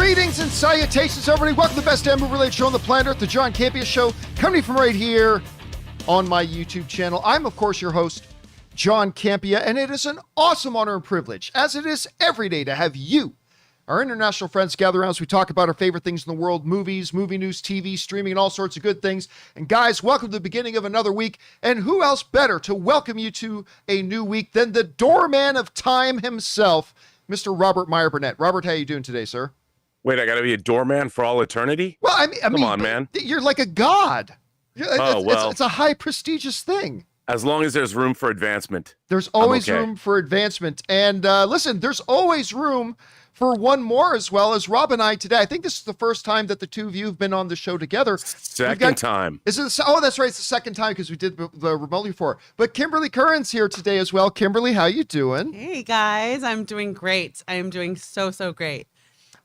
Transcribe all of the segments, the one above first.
Greetings and salutations, everybody. Welcome to the best damn movie-related show on the planet Earth, the John Campea Show, coming from right here on my YouTube channel. I'm, of course, your host, John Campea, and it is an awesome honor and privilege, as it is every day, to have you, our international friends, gather around as we talk about our favorite things in the world, movies, movie news, TV, streaming, and all sorts of good things. And guys, welcome to the beginning of another week, and who else better to welcome you to a new week than the doorman of time himself, Mr. Robert Meyer Burnett. Robert, how are you doing today, sir? Wait, I got to be a doorman for all eternity? Well, I mean, come on, man. You're like a god. Well. It's a high prestigious thing. As long as there's room for advancement. There's always room for advancement. And listen, there's always room for one more as well. As Rob and I today, I think this is the first time that the two of you have been on the show together. Second time. Is it? Oh, that's right. It's the second time because we did the remotely before. But Kimberly Curran's here today as well. Kimberly, how you doing? Hey guys, I'm doing great. I am doing so great.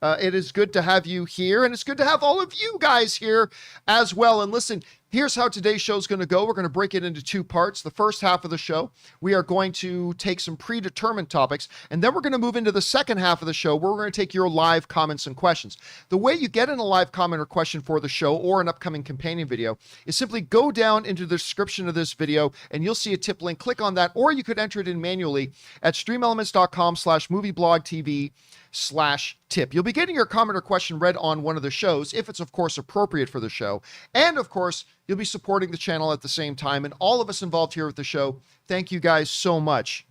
It is good to have you here, and it's good to have all of you guys here as well. And listen, here's how today's show is going to go. We're going to break it into two parts. The first half of the show, we are going to take some predetermined topics, and then we're going to move into the second half of the show where we're going to take your live comments and questions. The way you get in a live comment or question for the show or an upcoming companion video is simply go down into the description of this video, and you'll see a tip link. Click on that, or you could enter it in manually at streamelements.com/movieblogtv/tip. You'll be getting your comment or question read on one of the shows, if it's of course appropriate for the show. And of course, you'll be supporting the channel at the same time. And all of us involved here with the show, thank you guys so much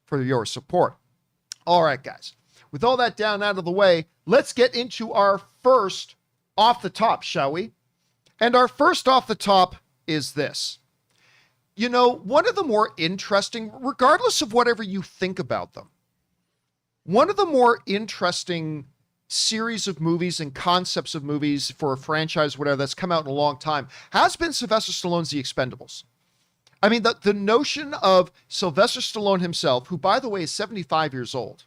for your support. All right, guys, with all that down out of the way, let's get into our first off the top, shall we? And our first off the top is this. You know, one of the more interesting, regardless of whatever you think about them, one of the more interesting series of movies and concepts of movies for a franchise, whatever, that's come out in a long time has been Sylvester Stallone's The Expendables. I mean, the notion of Sylvester Stallone himself, who, by the way, is 75 years old.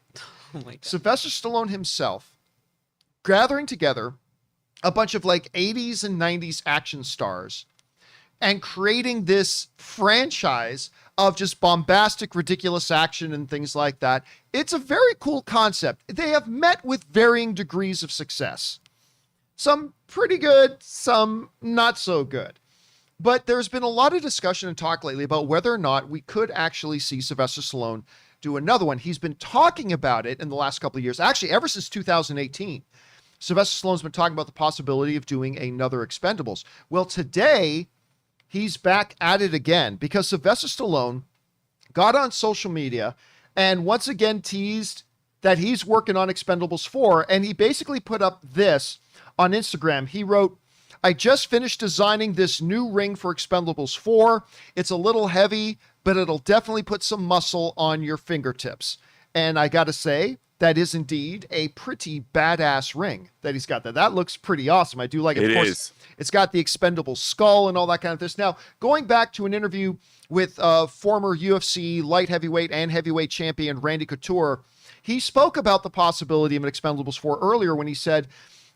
Oh my God. Sylvester Stallone himself gathering together a bunch of like 80s and 90s action stars and creating this franchise of just bombastic, ridiculous action and things like that. It's a very cool concept. They have met with varying degrees of success. Some pretty good, some not so good. But there's been a lot of discussion and talk lately about whether or not we could actually see Sylvester Stallone do another one. He's been talking about it in the last couple of years, actually ever since 2018. Sylvester Stallone's been talking about the possibility of doing another Expendables. Well, today, he's back at it again because Sylvester Stallone got on social media and once again teased that he's working on Expendables 4. And he basically put up this on Instagram. He wrote, "I just finished designing this new ring for Expendables 4. It's a little heavy, but it'll definitely put some muscle on your fingertips." And I got to say, that is indeed a pretty badass ring that he's got there. That looks pretty awesome. I do like it. Of course, it's got the Expendable skull and all that kind of this. Now, going back to an interview with former UFC light heavyweight and heavyweight champion Randy Couture, he spoke about the possibility of an Expendables 4 earlier when he said,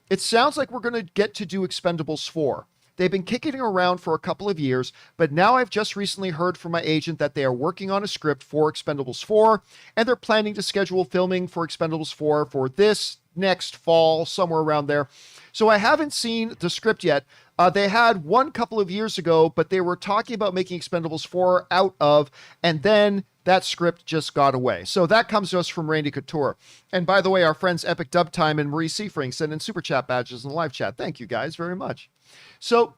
"It sounds like we're going to get to do Expendables 4. They've been kicking it around for a couple of years, but now I've just recently heard from my agent that they are working on a script for Expendables 4, and they're planning to schedule filming for Expendables 4 for this next fall, somewhere around there. So I haven't seen the script yet. They had one couple of years ago, but they were talking about making Expendables 4 out of, and then that script just got away." So that comes to us from Randy Couture. And by the way, our friends Epic Dub Time and Marie Seafring sent in super chat badges in the live chat. Thank you guys very much. So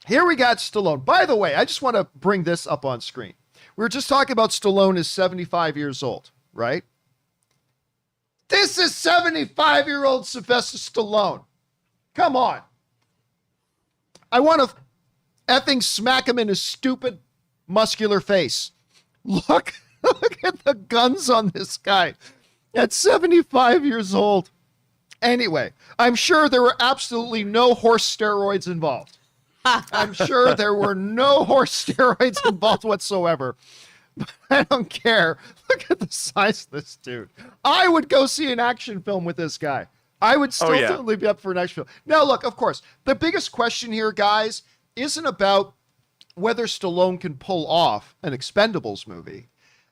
here we got Stallone. By the way, I just want to bring this up on screen. We were just talking about Stallone is 75 years old, right? This is 75-year-old Sylvester Stallone. Come on. I want to effing smack him in his stupid, muscular face. Look at the guns on this guy at 75 years old. Anyway, I'm sure there were absolutely no horse steroids involved. I'm sure there were no horse steroids involved whatsoever. But I don't care. Look at the size of this dude. I would go see an action film with this guy. I would still totally be up for an action film. Now, look, of course, the biggest question here, guys, isn't about whether Stallone can pull off an Expendables movie.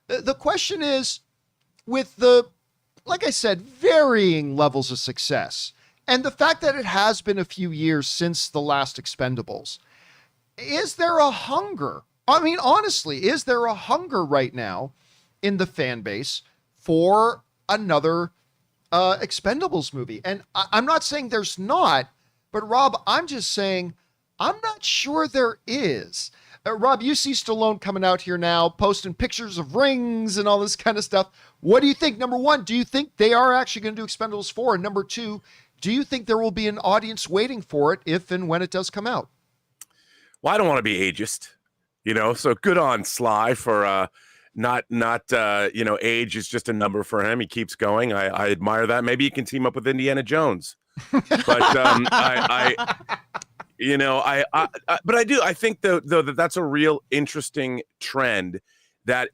The question is, with the, like I said, varying levels of success And the fact that it has been a few years since the last Expendables, is there a hunger? I mean, honestly, is there a hunger right now in the fan base for another Expendables movie? And I'm not saying there's not, but Rob, I'm just saying I'm not sure there is. Rob, you see Stallone coming out here now, posting pictures of rings and all this kind of stuff. What do you think? Number one, do you think they are actually going to do Expendables 4? And number two, do you think there will be an audience waiting for it if and when it does come out? Well, I don't want to be ageist, so good on Sly for not age is just a number for him. He keeps going. I admire that. Maybe he can team up with Indiana Jones. But I think though that that's a real interesting trend that,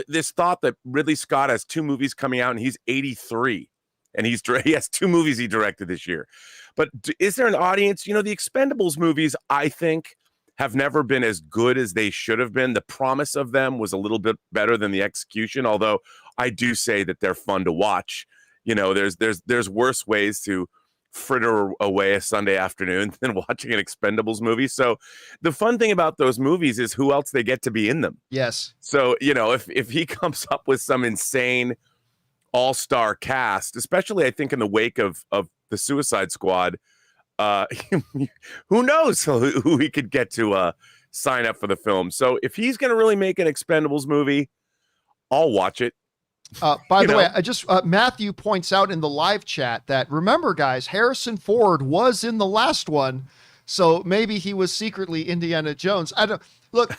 this thought that Ridley Scott has 2 movies coming out and he's 83 and he has 2 movies he directed this year. But is there an audience? The Expendables movies, I think, have never been as good as they should have been. The promise of them was a little bit better than the execution, although I do say that they're fun to watch. There's worse ways to fritter away a Sunday afternoon than watching an Expendables movie. So the fun thing about those movies is who else they get to be in them. Yes. So, if he comes up with some insane all-star cast, especially I think in the wake of the Suicide Squad, who knows who he could get to sign up for the film. So if he's going to really make an Expendables movie, I'll watch it. By the way, I just Matthew points out in the live chat that, remember, guys, Harrison Ford was in the last one, so maybe he was secretly Indiana Jones. I don't look,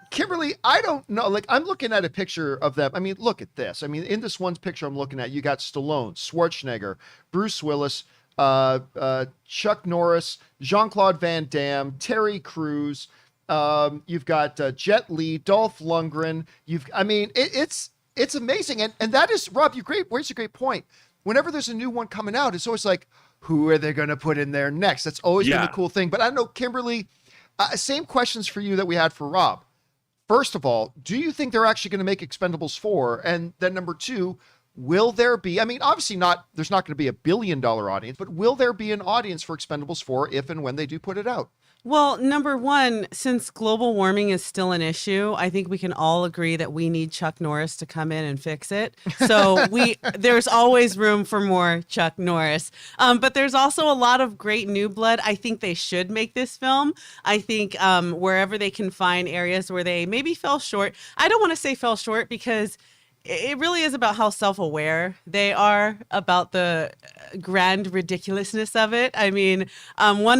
Kimberly. I don't know. Like, I'm looking at a picture of them. I mean, look at this. I mean, in this one picture I'm looking at, you got Stallone, Schwarzenegger, Bruce Willis, Chuck Norris, Jean-Claude Van Damme, Terry Crews. You've got Jet Li, Dolph Lundgren. It's amazing. And that is, Rob, where's a great point. Whenever there's a new one coming out, it's always like, who are they going to put in there next? That's always been the cool thing. But I don't know, Kimberly, same questions for you that we had for Rob. First of all, do you think they're actually going to make Expendables 4? And then number two, will there be, obviously there's not going to be $1 billion audience, but will there be an audience for Expendables 4 if and when they do put it out? Well, number one, since global warming is still an issue, I think we can all agree that we need Chuck Norris to come in and fix it. So there's always room for more Chuck Norris. But there's also a lot of great new blood. I think they should make this film. I think wherever they can find areas where they maybe fell short. I don't want to say fell short because it really is about how self-aware they are about the grand ridiculousness of it. 1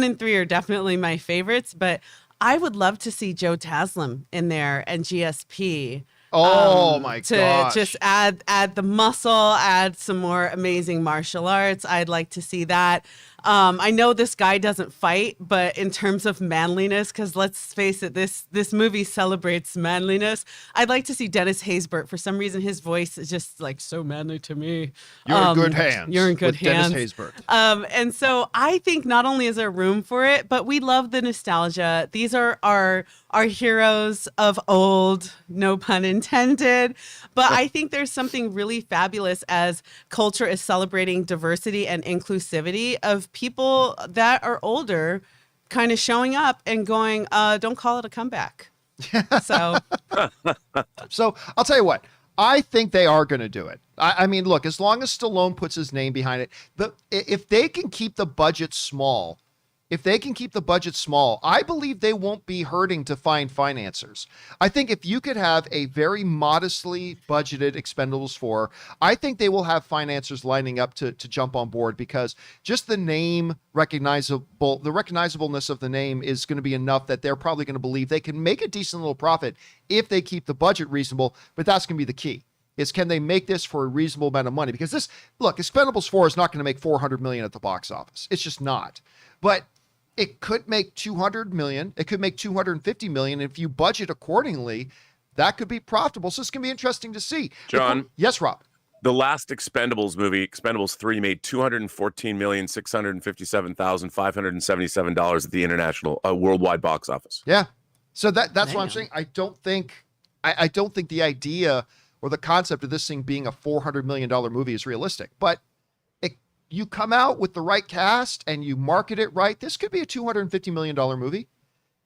and 3 are definitely my favorites, but I would love to see Joe Taslim in there and GSP. Oh my gosh. To just add the muscle, add some more amazing martial arts. I'd like to see that. I know this guy doesn't fight, but in terms of manliness, because let's face it, this movie celebrates manliness. I'd like to see Dennis Haysbert. For some reason, his voice is just like so manly to me. You're in good hands. You're in good hands. Dennis Haysbert. And so I think not only is there room for it, but we love the nostalgia. These are our heroes of old, no pun intended. But I think there's something really fabulous as culture is celebrating diversity and inclusivity of people that are older kind of showing up and going, don't call it a comeback. So I'll tell you what, I think they are going to do it. Look, as long as Stallone puts his name behind it, if they can keep the budget small, I believe they won't be hurting to find financiers. I think if you could have a very modestly budgeted Expendables 4, I think they will have financiers lining up to jump on board, because just the recognizableness of the name is going to be enough that they're probably going to believe they can make a decent little profit if they keep the budget reasonable. But that's going to be the key. Is can they make this for a reasonable amount of money? Because Expendables 4 is not going to make $400 million at the box office. It's just not. But it could make $200 million. It could make $250 million. If you budget accordingly, that could be profitable. So it's going to be interesting to see. John? Yes, Rob. The last Expendables movie, Expendables 3, made $214,657,577 at the international worldwide box office. Yeah. So that's what I'm saying. I don't think the idea or the concept of this thing being a $400 million movie is realistic, but you come out with the right cast and you market it right, this could be a $250 million movie.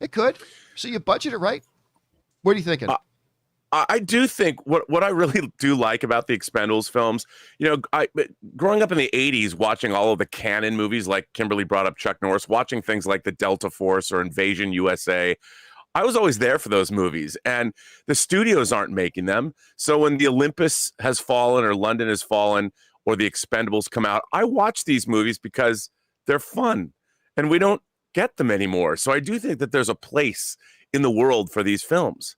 It could. So you budget it right. What are you thinking? I do think what I really do like about the Expendables films, growing up in the 80s, watching all of the canon movies, like Kimberly brought up Chuck Norris, watching things like the Delta Force or Invasion USA, I was always there for those movies, and the studios aren't making them. So when the Olympus has fallen or London has fallen or the Expendables come out, I watch these movies because they're fun and we don't get them anymore. So I do think that there's a place in the world for these films.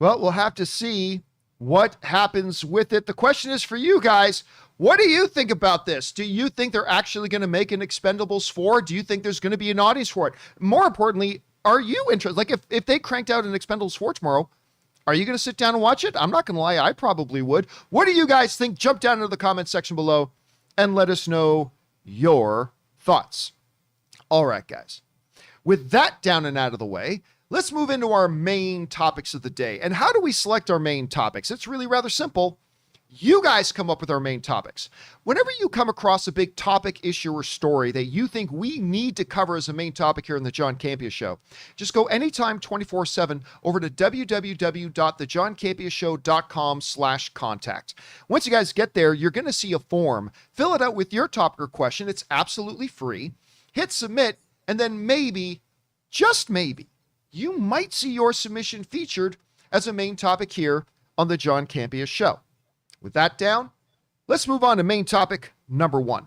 Well, we'll have to see what happens with it. The question is for you guys. What do you think about this? Do you think they're actually going to make an Expendables 4? Do you think there's going to be an audience for it? More importantly, are you interested? Like if they cranked out an Expendables 4 tomorrow, are you going to sit down and watch it? I'm not going to lie. I probably would. What do you guys think? Jump down into the comment section below and let us know your thoughts. All right, guys. With that down and out of the way, let's move into our main topics of the day. And how do we select our main topics? It's really rather simple. You guys come up with our main topics. Whenever you come across a big topic, issue, or story that you think we need to cover as a main topic here in the John Campea Show, just go anytime 24/7 over to www.thejohncampeashow.com/contact. Once you guys get there, you're going to see a form. Fill it out with your topic or question. It's absolutely free. Hit submit, and then maybe, just maybe, you might see your submission featured as a main topic here on the John Campea Show. With that down, let's move on to main topic number 1.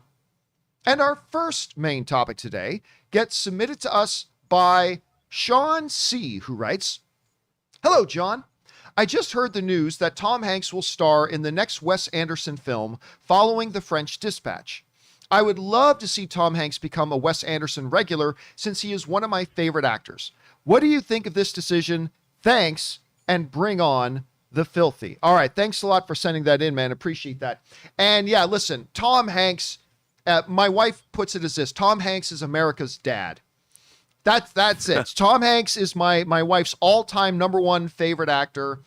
And our first main topic today gets submitted to us by Sean C., who writes, "Hello, John. I just heard the news that Tom Hanks will star in the next Wes Anderson film following The French Dispatch. I would love to see Tom Hanks become a Wes Anderson regular since he is one of my favorite actors. What do you think of this decision? Thanks, and bring on the filthy." All right. Thanks a lot for sending that in, man. Appreciate that. And yeah, listen, Tom Hanks, my wife puts it as this: Tom Hanks is America's dad. That's it. Tom Hanks is my wife's all-time number one favorite actor.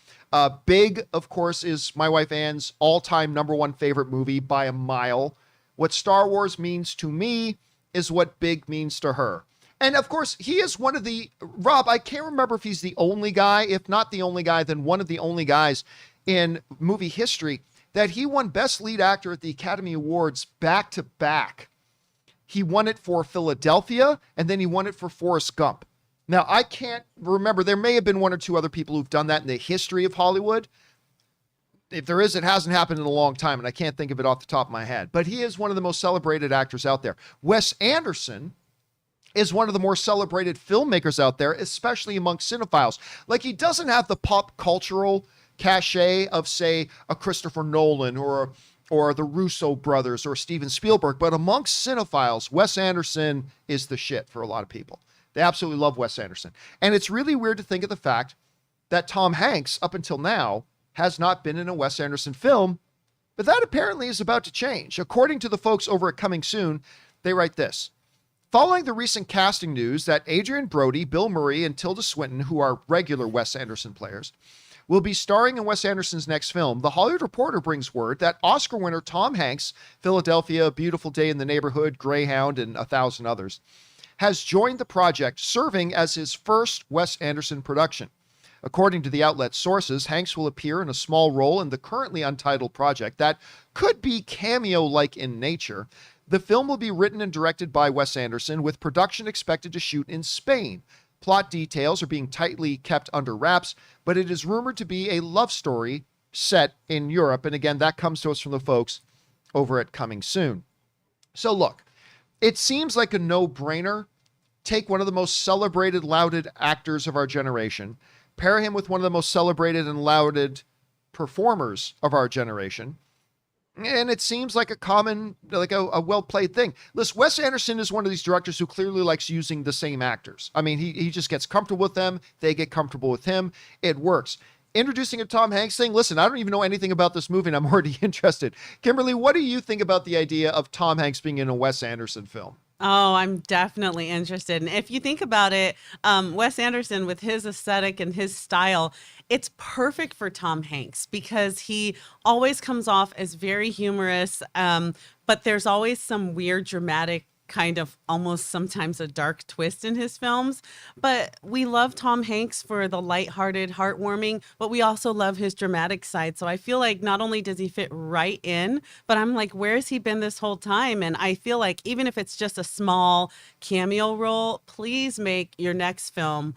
Big, of course, is my wife Ann's all-time number one favorite movie by a mile. What Star Wars means to me is what Big means to her. And of course, he is one of the, Rob, I can't remember if he's the only guy, if not the only guy, then one of the only guys in movie history that he won Best Lead Actor at the Academy Awards back to back. He won it for Philadelphia, and then he won it for Forrest Gump. Now, I can't remember. There may have been one or two other people who've done that in the history of Hollywood. If there is, it hasn't happened in a long time, and I can't think of it off the top of my head. But he is one of the most celebrated actors out there. Wes Anderson is one of the more celebrated filmmakers out there, especially amongst cinephiles. Like, he doesn't have the pop cultural cachet of, say, a Christopher Nolan or the Russo brothers or Steven Spielberg, but amongst cinephiles, Wes Anderson is the shit for a lot of people. They absolutely love Wes Anderson. And it's really weird to think of the fact that Tom Hanks, up until now, has not been in a Wes Anderson film, but that apparently is about to change. According to the folks over at Coming Soon, they write this: "Following the recent casting news that Adrian Brody, Bill Murray, and Tilda Swinton, who are regular Wes Anderson players, will be starring in Wes Anderson's next film, The Hollywood Reporter brings word that Oscar winner Tom Hanks, Philadelphia, Beautiful Day in the Neighborhood, Greyhound, and 1,000 others, has joined the project, serving as his first Wes Anderson production. According to the outlet's sources, Hanks will appear in a small role in the currently untitled project that could be cameo-like in nature. The film will be written and directed by Wes Anderson, with production expected to shoot in Spain. Plot details are being tightly kept under wraps, but it is rumored to be a love story set in Europe." And again, that comes to us from the folks over at Coming Soon. So look, it seems like a no-brainer. Take one of the most celebrated, lauded actors of our generation, pair him with one of the most celebrated and lauded performers of our generation, and it seems like a common, like a well-played thing. Listen, Wes Anderson is one of these directors who clearly likes using the same actors. I mean, he just gets comfortable with them. They get comfortable with him. It works. Introducing a Tom Hanks thing, listen, I don't even know anything about this movie, and I'm already interested. Kimberly, what do you think about the idea of Tom Hanks being in a Wes Anderson film? Oh, I'm definitely interested. And if you think about it, Wes Anderson, with his aesthetic and his style, it's perfect for Tom Hanks because he always comes off as very humorous, but there's always some weird, dramatic, kind of almost sometimes a dark twist in his films. But we love Tom Hanks for the lighthearted, heartwarming, but we also love his dramatic side. So I feel like not only does he fit right in, but I'm like, where has he been this whole time? And I feel like even if it's just a small cameo role, please make your next film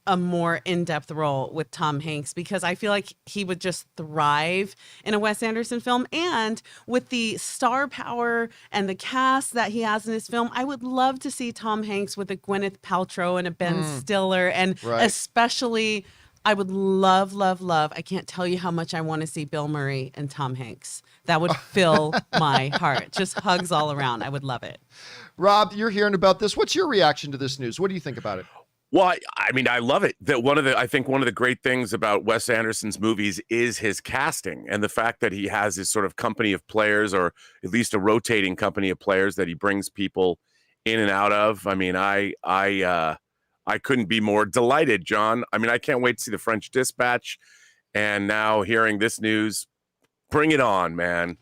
a more in-depth role with Tom Hanks, because I feel like he would just thrive in a Wes Anderson film. And with the star power and the cast that he has in his film, I would love to see Tom Hanks with a Gwyneth Paltrow and a Ben Stiller. And especially, I would love, love, love, I can't tell you how much I want to see Bill Murray and Tom Hanks. That would fill my heart. Just hugs all around. I would love it. Rob, you're hearing about this. What's your reaction to this news? What do you think about it? Well, I mean, I love it. That I think one of the great things about Wes Anderson's movies is his casting and the fact that he has this sort of company of players, or at least a rotating company of players that he brings people in and out of. I mean, I couldn't be more delighted, John. I mean, I can't wait to see The French Dispatch, and now hearing this news, bring it on, man.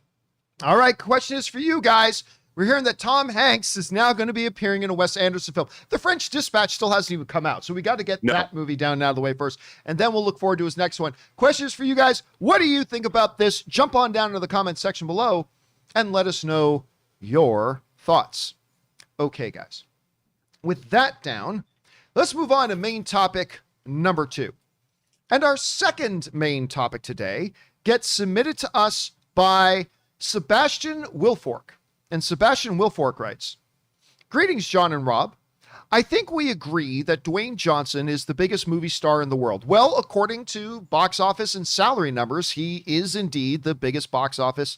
All right, question is for you guys. We're hearing that Tom Hanks is now going to be appearing in a Wes Anderson film. The French Dispatch still hasn't even come out, so we got to get that movie down and out of the way first, and then we'll look forward to his next one. Questions for you guys. What do you think about this? Jump on down into the comment section below and let us know your thoughts. Okay, guys. With that down, let's move on to main topic number 2. And our second main topic today gets submitted to us by Sebastian Wilfork. And Sebastian Wilfork writes, "Greetings, John and Rob. I think we agree that Dwayne Johnson is the biggest movie star in the world. Well, according to box office and salary numbers, he is indeed the biggest box office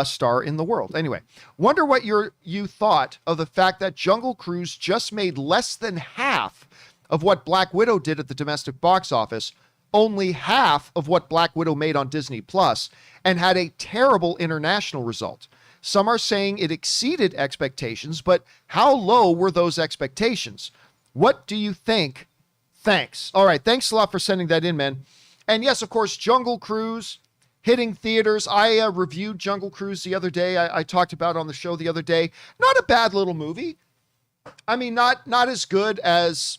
star in the world. Anyway, wonder what you thought of the fact that Jungle Cruise just made less than half of what Black Widow did at the domestic box office, only half of what Black Widow made on Disney Plus, and had a terrible international result. Some are saying it exceeded expectations, but how low were those expectations? What do you think? Thanks." All right, thanks a lot for sending that in, man. And yes, of course, Jungle Cruise hitting theaters. I reviewed Jungle Cruise the other day. I talked about it on the show the other day. Not a bad little movie. I mean, not as good as,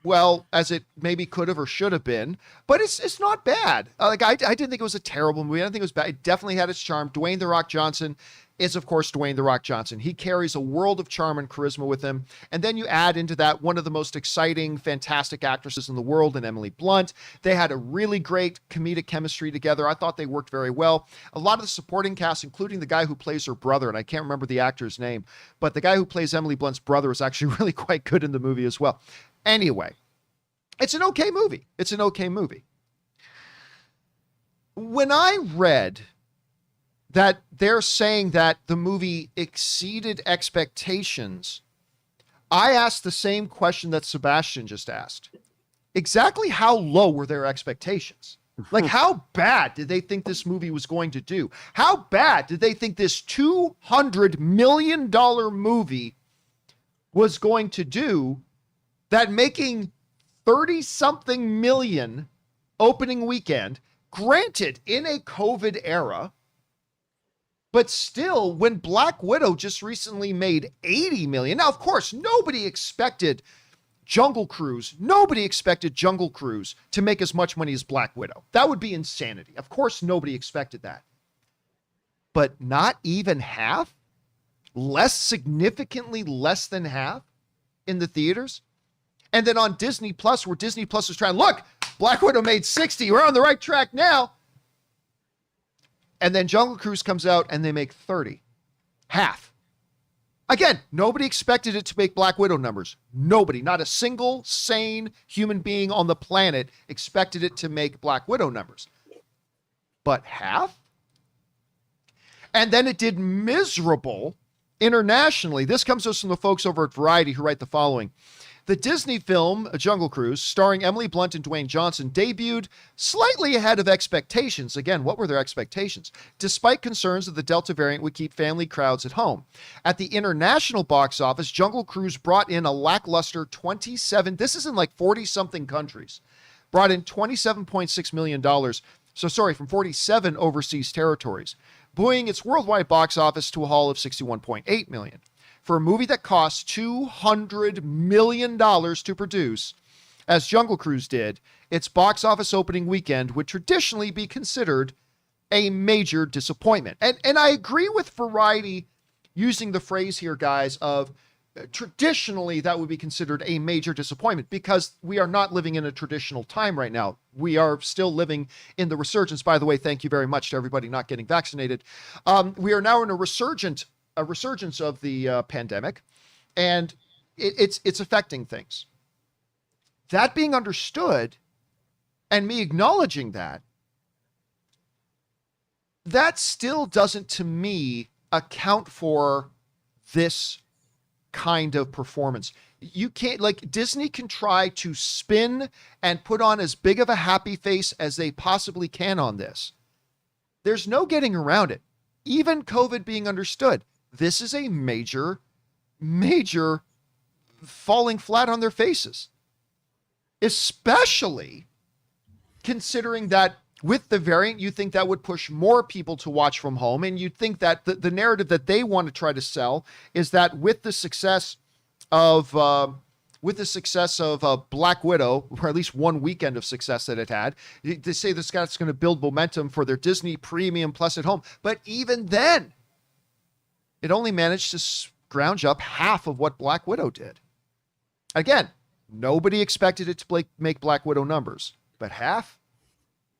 well, as it maybe could have or should have been, but it's not bad. I didn't think it was a terrible movie. I didn't think it was bad. It definitely had its charm. Dwayne "The Rock" Johnson is, of course, Dwayne "The Rock" Johnson. He carries a world of charm and charisma with him. And then you add into that one of the most exciting, fantastic actresses in the world in Emily Blunt. They had a really great comedic chemistry together. I thought they worked very well. A lot of the supporting cast, including the guy who plays her brother, and I can't remember the actor's name, but the guy who plays Emily Blunt's brother is actually really quite good in the movie as well. Anyway, it's an okay movie. It's an okay movie. When I read that they're saying that the movie exceeded expectations, I asked the same question that Sebastian just asked. Exactly how low were their expectations? Like, how bad did they think this movie was going to do? How bad did they think this $200 million movie was going to do, that making 30-something million opening weekend, granted in a COVID era, but still, when Black Widow just recently made 80 million. Now, of course, nobody expected Jungle Cruise to make as much money as Black Widow. That would be insanity. Of course, nobody expected that. But not even half? Significantly less than half in the theaters? And then on Disney Plus, where Disney Plus was trying, look, Black Widow made 60. We're on the right track now. And then Jungle Cruise comes out and they make 30. Half. Again, nobody expected it to make Black Widow numbers. Nobody, not a single sane human being on the planet expected it to make Black Widow numbers. But half? And then it did miserable internationally. This comes to us from the folks over at Variety who write the following. The Disney film Jungle Cruise, starring Emily Blunt and Dwayne Johnson, debuted slightly ahead of expectations. Again, what were their expectations? Despite concerns that the Delta variant would keep family crowds at home. At the international box office, Jungle Cruise brought in a lackluster 27, this is in like 40-something countries, brought in $27.6 million. So sorry, from 47 overseas territories, buoying its worldwide box office to a haul of $61.8 million. For a movie that costs $200 million to produce, as Jungle Cruise did, its box office opening weekend would traditionally be considered a major disappointment. And I agree with Variety using the phrase here, guys, of traditionally that would be considered a major disappointment, because we are not living in a traditional time right now. We are still living in the resurgence. By the way, thank you very much to everybody not getting vaccinated. We are now in a resurgence of the pandemic, and it's affecting things. That being understood, and me acknowledging that still doesn't, to me, account for this kind of performance. You can't, like, Disney can try to spin and put on as big of a happy face as they possibly can on this. There's no getting around it. Even COVID being understood, this is a major falling flat on their faces, especially considering that with the variant, you think that would push more people to watch from home. And you'd think that the narrative that they want to try to sell is that with the success of Black Widow, or at least one weekend of success that it had, they say this guy's going to build momentum for their Disney Premium Plus at home. But even then, it only managed to scrounge up half of what Black Widow did. Again, nobody expected it to make Black Widow numbers, but half,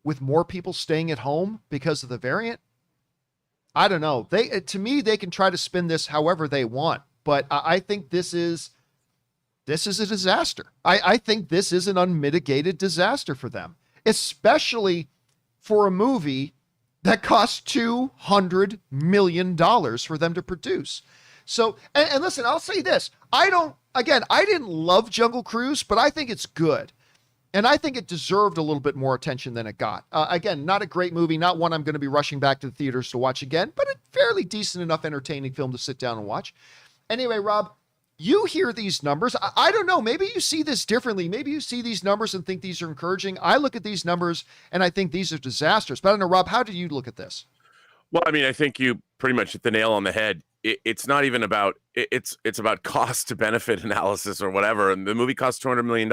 with more people staying at home because of the variant. I don't know. To me, they can try to spin this however they want, but I think this is a disaster. I think this is an unmitigated disaster for them, especially for a movie that cost $200 million for them to produce. So, and listen, I'll say this. I didn't love Jungle Cruise, but I think it's good. And I think it deserved a little bit more attention than it got. Again, not a great movie, not one I'm going to be rushing back to the theaters to watch again, but a fairly decent enough entertaining film to sit down and watch. Anyway, Rob, you hear these numbers. I don't know. Maybe you see this differently. Maybe you see these numbers and think these are encouraging. I look at these numbers and I think these are disasters. But I don't know, Rob, how do you look at this? Well, I mean, I think you pretty much hit the nail on the head. It's not even about, it's about cost to benefit analysis or whatever. And the movie costs $200 million.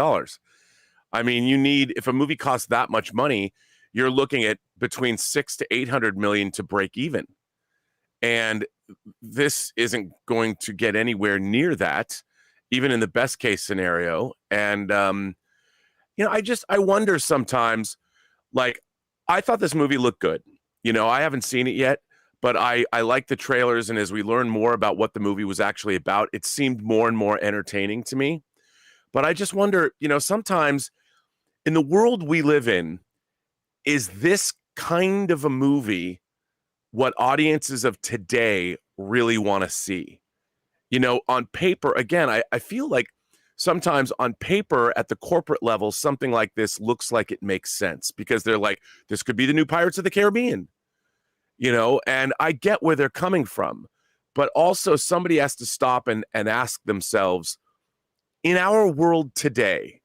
I mean, if a movie costs that much money, you're looking at between 600 to 800 million to break even. And this isn't going to get anywhere near that, even in the best case scenario. And, I wonder sometimes, like, I thought this movie looked good. I haven't seen it yet, but I like the trailers. And as we learn more about what the movie was actually about, it seemed more and more entertaining to me. But I just wonder, sometimes in the world we live in, is this kind of a movie what audiences of today really want to see? On paper, again, I feel like sometimes on paper at the corporate level, something like this looks like it makes sense because they're like, this could be the new Pirates of the Caribbean, and I get where they're coming from. But also somebody has to stop and ask themselves, in our world today,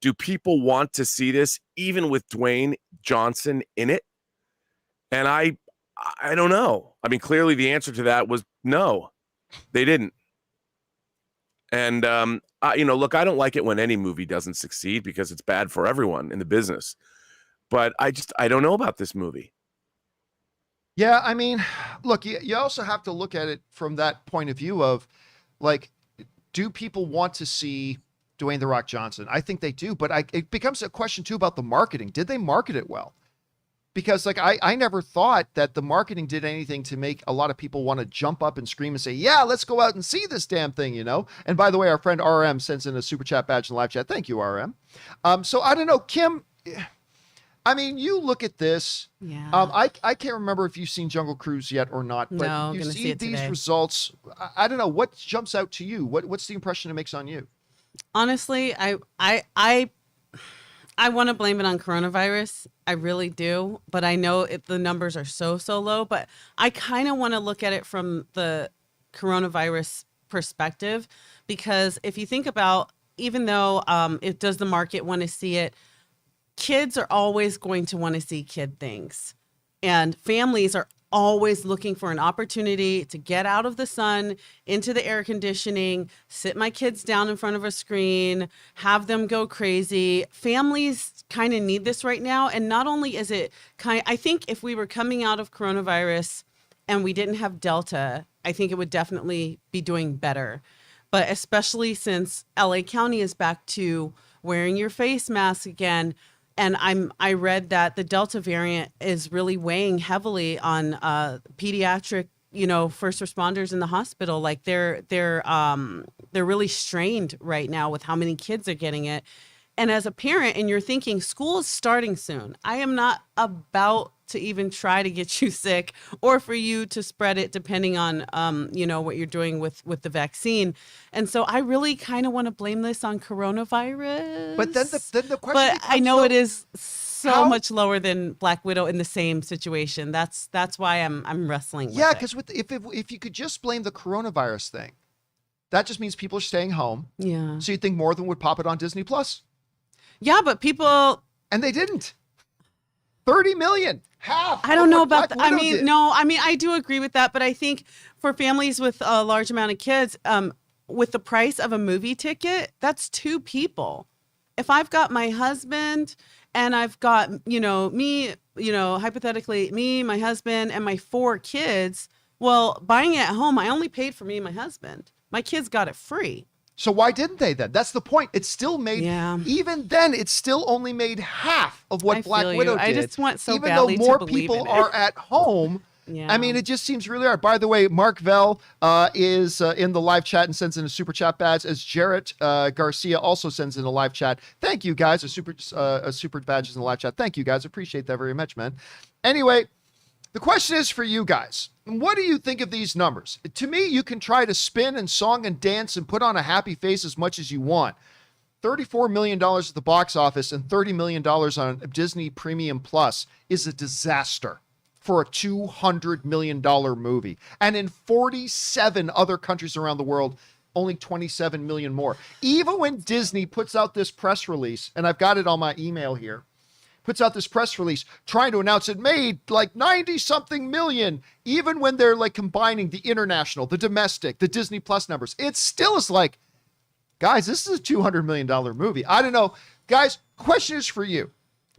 do people want to see this even with Dwayne Johnson in it? And I don't know. I mean, clearly the answer to that was no, they didn't. And, look, I don't like it when any movie doesn't succeed because it's bad for everyone in the business. But I don't know about this movie. Yeah, I mean, look, you also have to look at it from that point of view of, like, do people want to see Dwayne "The Rock" Johnson? I think they do, but it becomes a question too about the marketing. Did they market it well? Because, like, I never thought that the marketing did anything to make a lot of people want to jump up and scream and say, yeah, let's go out and see this damn thing, And by the way, our friend RM sends in a super chat badge in the live chat. Thank you, RM. So I don't know, Kim, I mean, you look at this. Yeah. I can't remember if you've seen Jungle Cruise yet or not, but no, you see see these today. results. I don't know. What jumps out to you? What's the impression it makes on you? Honestly, I want to blame it on coronavirus. I really do, but I know the numbers are so low. But I kind of want to look at it from the coronavirus perspective, because if you think about, even though it does the market want to see it, kids are always going to want to see kid things, and families are always looking for an opportunity to get out of the sun, into the air conditioning, sit my kids down in front of a screen, have them go crazy. Families kind of need this right now. And not only is it I think if we were coming out of coronavirus and we didn't have Delta, I think it would definitely be doing better. But especially since LA County is back to wearing your face mask again, and I read that the Delta variant is really weighing heavily on pediatric, first responders in the hospital. Like they're really strained right now with how many kids are getting it. And as a parent, and you're thinking school is starting soon, I am not about to even try to get you sick or for you to spread it, depending on what you're doing with the vaccine. And so I really kind of want to blame this on coronavirus. But then the question But becomes, I know though, it is so how- much lower than Black Widow in the same situation. That's why I'm wrestling with Yeah, it. because if you could just blame the coronavirus thing, that just means people are staying home. Yeah. So you think more of them would pop it on Disney Plus, Yeah, but people, and they didn't. 30 million, half. I don't know of what about Black that. Widow did. I do agree with that, but I think for families with a large amount of kids, with the price of a movie ticket, that's two people. If I've got my husband and I've got, me, hypothetically, me, my husband, and my 4 kids, well, buying it at home, I only paid for me and my husband. My kids got it free. So why didn't they then? That's the point. It still made, Yeah. even then, it still only made half of what I Black feel you. Widow did. I just want so even badly though more to believe people in it. are at home. Yeah. I mean, it just seems really hard. By the way, Mark Vell is in the live chat and sends in a super chat badge, as Jarrett Garcia also sends in a live chat. Thank you guys. A super badge in the live chat. Thank you guys. Appreciate that very much, man. Anyway, the question is for you guys. What do you think of these numbers? To me, you can try to spin and song and dance and put on a happy face as much as you want. $34 million at the box office and $30 million on Disney Premium Plus is a disaster for a $200 million movie. And in 47 other countries around the world, only 27 million more. Even when Disney puts out this press release, and I've got it on my email here, puts out this press release trying to announce it made like 90 something million, even when they're like combining the international, the domestic, the Disney Plus numbers, it still is like, guys, this is a $200 million movie. I don't know. Guys, question is for you.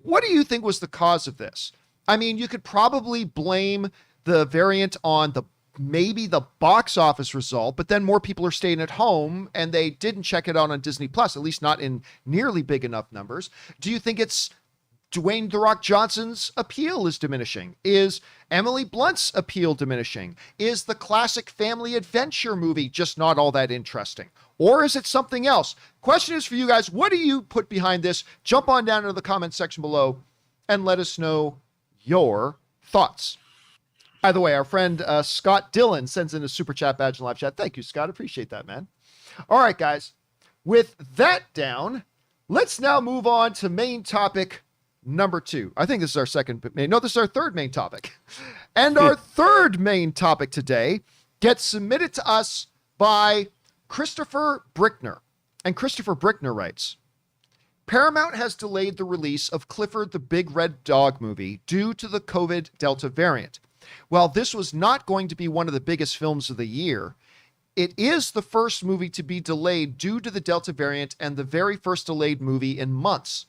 What do you think was the cause of this? I mean, you could probably blame the variant on maybe the box office result, but then more people are staying at home and they didn't check it out on Disney Plus, at least not in nearly big enough numbers. Do you think it's Dwayne "The Rock" Johnson's appeal is diminishing? Is Emily Blunt's appeal diminishing? Is the classic family adventure movie just not all that interesting? Or is it something else? Question is for you guys. What do you put behind this? Jump on down into the comment section below and let us know your thoughts. By the way, our friend Scott Dillon sends in a super chat badge in live chat. Thank you, Scott. Appreciate that, man. All right, guys. With that down, let's now move on to main topic number 2. I think this is our this is our third main topic. And our third main topic today gets submitted to us by Christopher Brickner. And Christopher Brickner writes, Paramount has delayed the release of Clifford the Big Red Dog movie due to the COVID Delta variant. While this was not going to be one of the biggest films of the year, it is the first movie to be delayed due to the Delta variant and the very first delayed movie in months.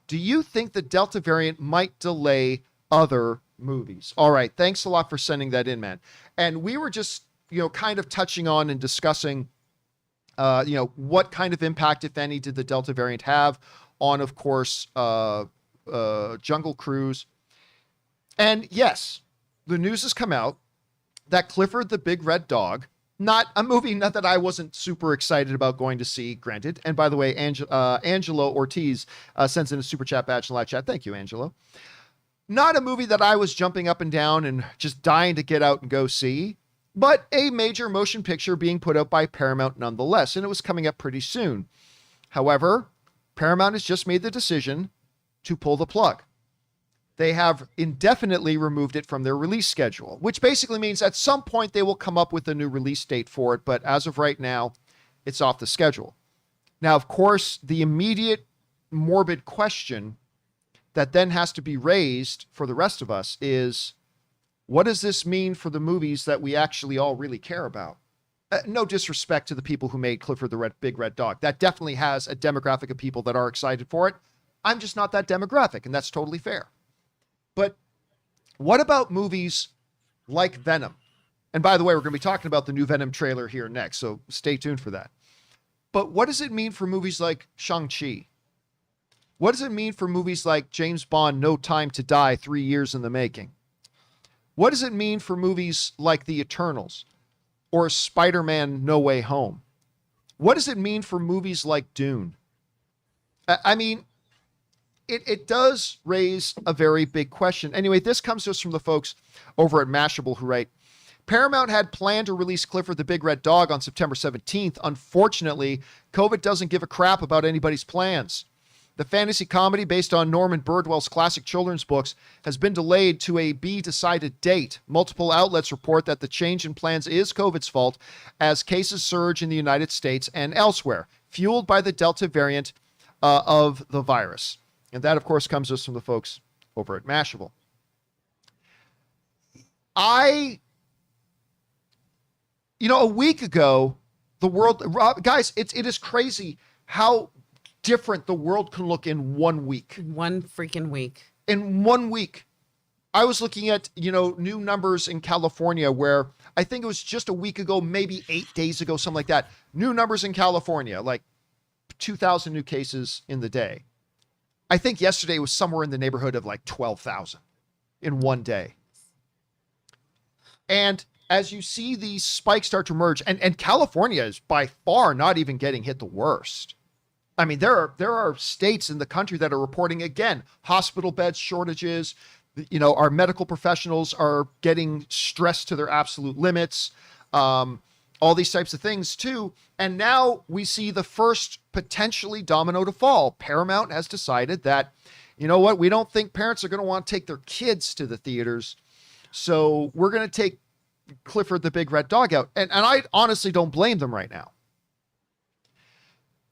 Do you think the Delta variant might delay other movies? All right. Thanks a lot for sending that in, man. And we were just, kind of touching on and discussing, what kind of impact, if any, did the Delta variant have on, of course, Jungle Cruise. And yes, the news has come out that Clifford the Big Red Dog, not a movie that I wasn't super excited about going to see, granted. And by the way, Angelo Ortiz sends in a super chat badge in live chat. Thank you, Angelo. Not a movie that I was jumping up and down and just dying to get out and go see, but a major motion picture being put out by Paramount nonetheless, and it was coming up pretty soon. However, Paramount has just made the decision to pull the plug. They have indefinitely removed it from their release schedule, which basically means at some point they will come up with a new release date for it. But as of right now, it's off the schedule. Now, of course, the immediate morbid question that then has to be raised for the rest of us is, what does this mean for the movies that we actually all really care about? No disrespect to the people who made Clifford the Big Red Dog. That definitely has a demographic of people that are excited for it. I'm just not that demographic, and that's totally fair. But what about movies like Venom? And by the way, we're going to be talking about the new Venom trailer here next, so stay tuned for that. But what does it mean for movies like Shang-Chi? What does it mean for movies like James Bond, No Time to Die, 3 years in the making? What does it mean for movies like The Eternals or Spider-Man No Way Home? What does it mean for movies like Dune? I mean, it does raise a very big question. Anyway, this comes to us from the folks over at Mashable who write, Paramount had planned to release Clifford the Big Red Dog on September 17th. Unfortunately, COVID doesn't give a crap about anybody's plans. The fantasy comedy based on Norman Birdwell's classic children's books has been delayed to a be-decided date. Multiple outlets report that the change in plans is COVID's fault as cases surge in the United States and elsewhere, fueled by the Delta variant of the virus. And that, of course, comes to us from the folks over at Mashable. A week ago, the world, guys, it is crazy how different the world can look in 1 week. One freaking week. In 1 week. I was looking at, new numbers in California where I think it was just a week ago, maybe 8 days ago, something like that. New numbers in California, like 2,000 new cases in the day. I think yesterday was somewhere in the neighborhood of like 12,000 in one day. And as you see these spikes start to emerge, and California is by far not even getting hit the worst. I mean, there are states in the country that are reporting, again, hospital bed shortages. Our medical professionals are getting stressed to their absolute limits. All these types of things too. And now we see the first potentially domino to fall. Paramount has decided that, you know what, we don't think parents are going to want to take their kids to the theaters. So we're going to take Clifford the Big Red Dog out. And I honestly don't blame them right now.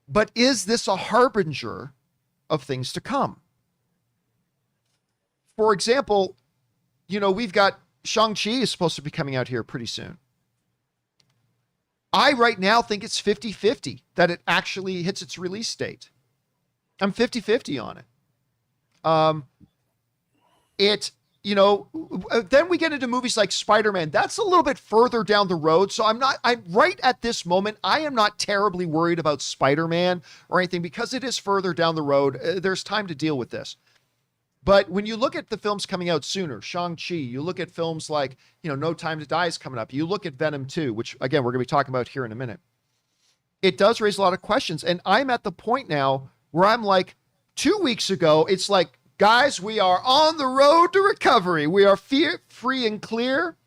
But is this a harbinger of things to come? For example, we've got Shang-Chi is supposed to be coming out here pretty soon. I right now think it's 50-50 that it actually hits its release date. I'm 50-50 on it. Then we get into movies like Spider-Man. That's a little bit further down the road. So I'm right at this moment, I am not terribly worried about Spider-Man or anything because it is further down the road. There's time to deal with this. But when you look at the films coming out sooner, Shang-Chi, you look at films like, No Time to Die is coming up. You look at Venom 2, which, again, we're going to be talking about here in a minute. It does raise a lot of questions. And I'm at the point now where I'm like, 2 weeks ago, it's like, guys, we are on the road to recovery. We are free and clear.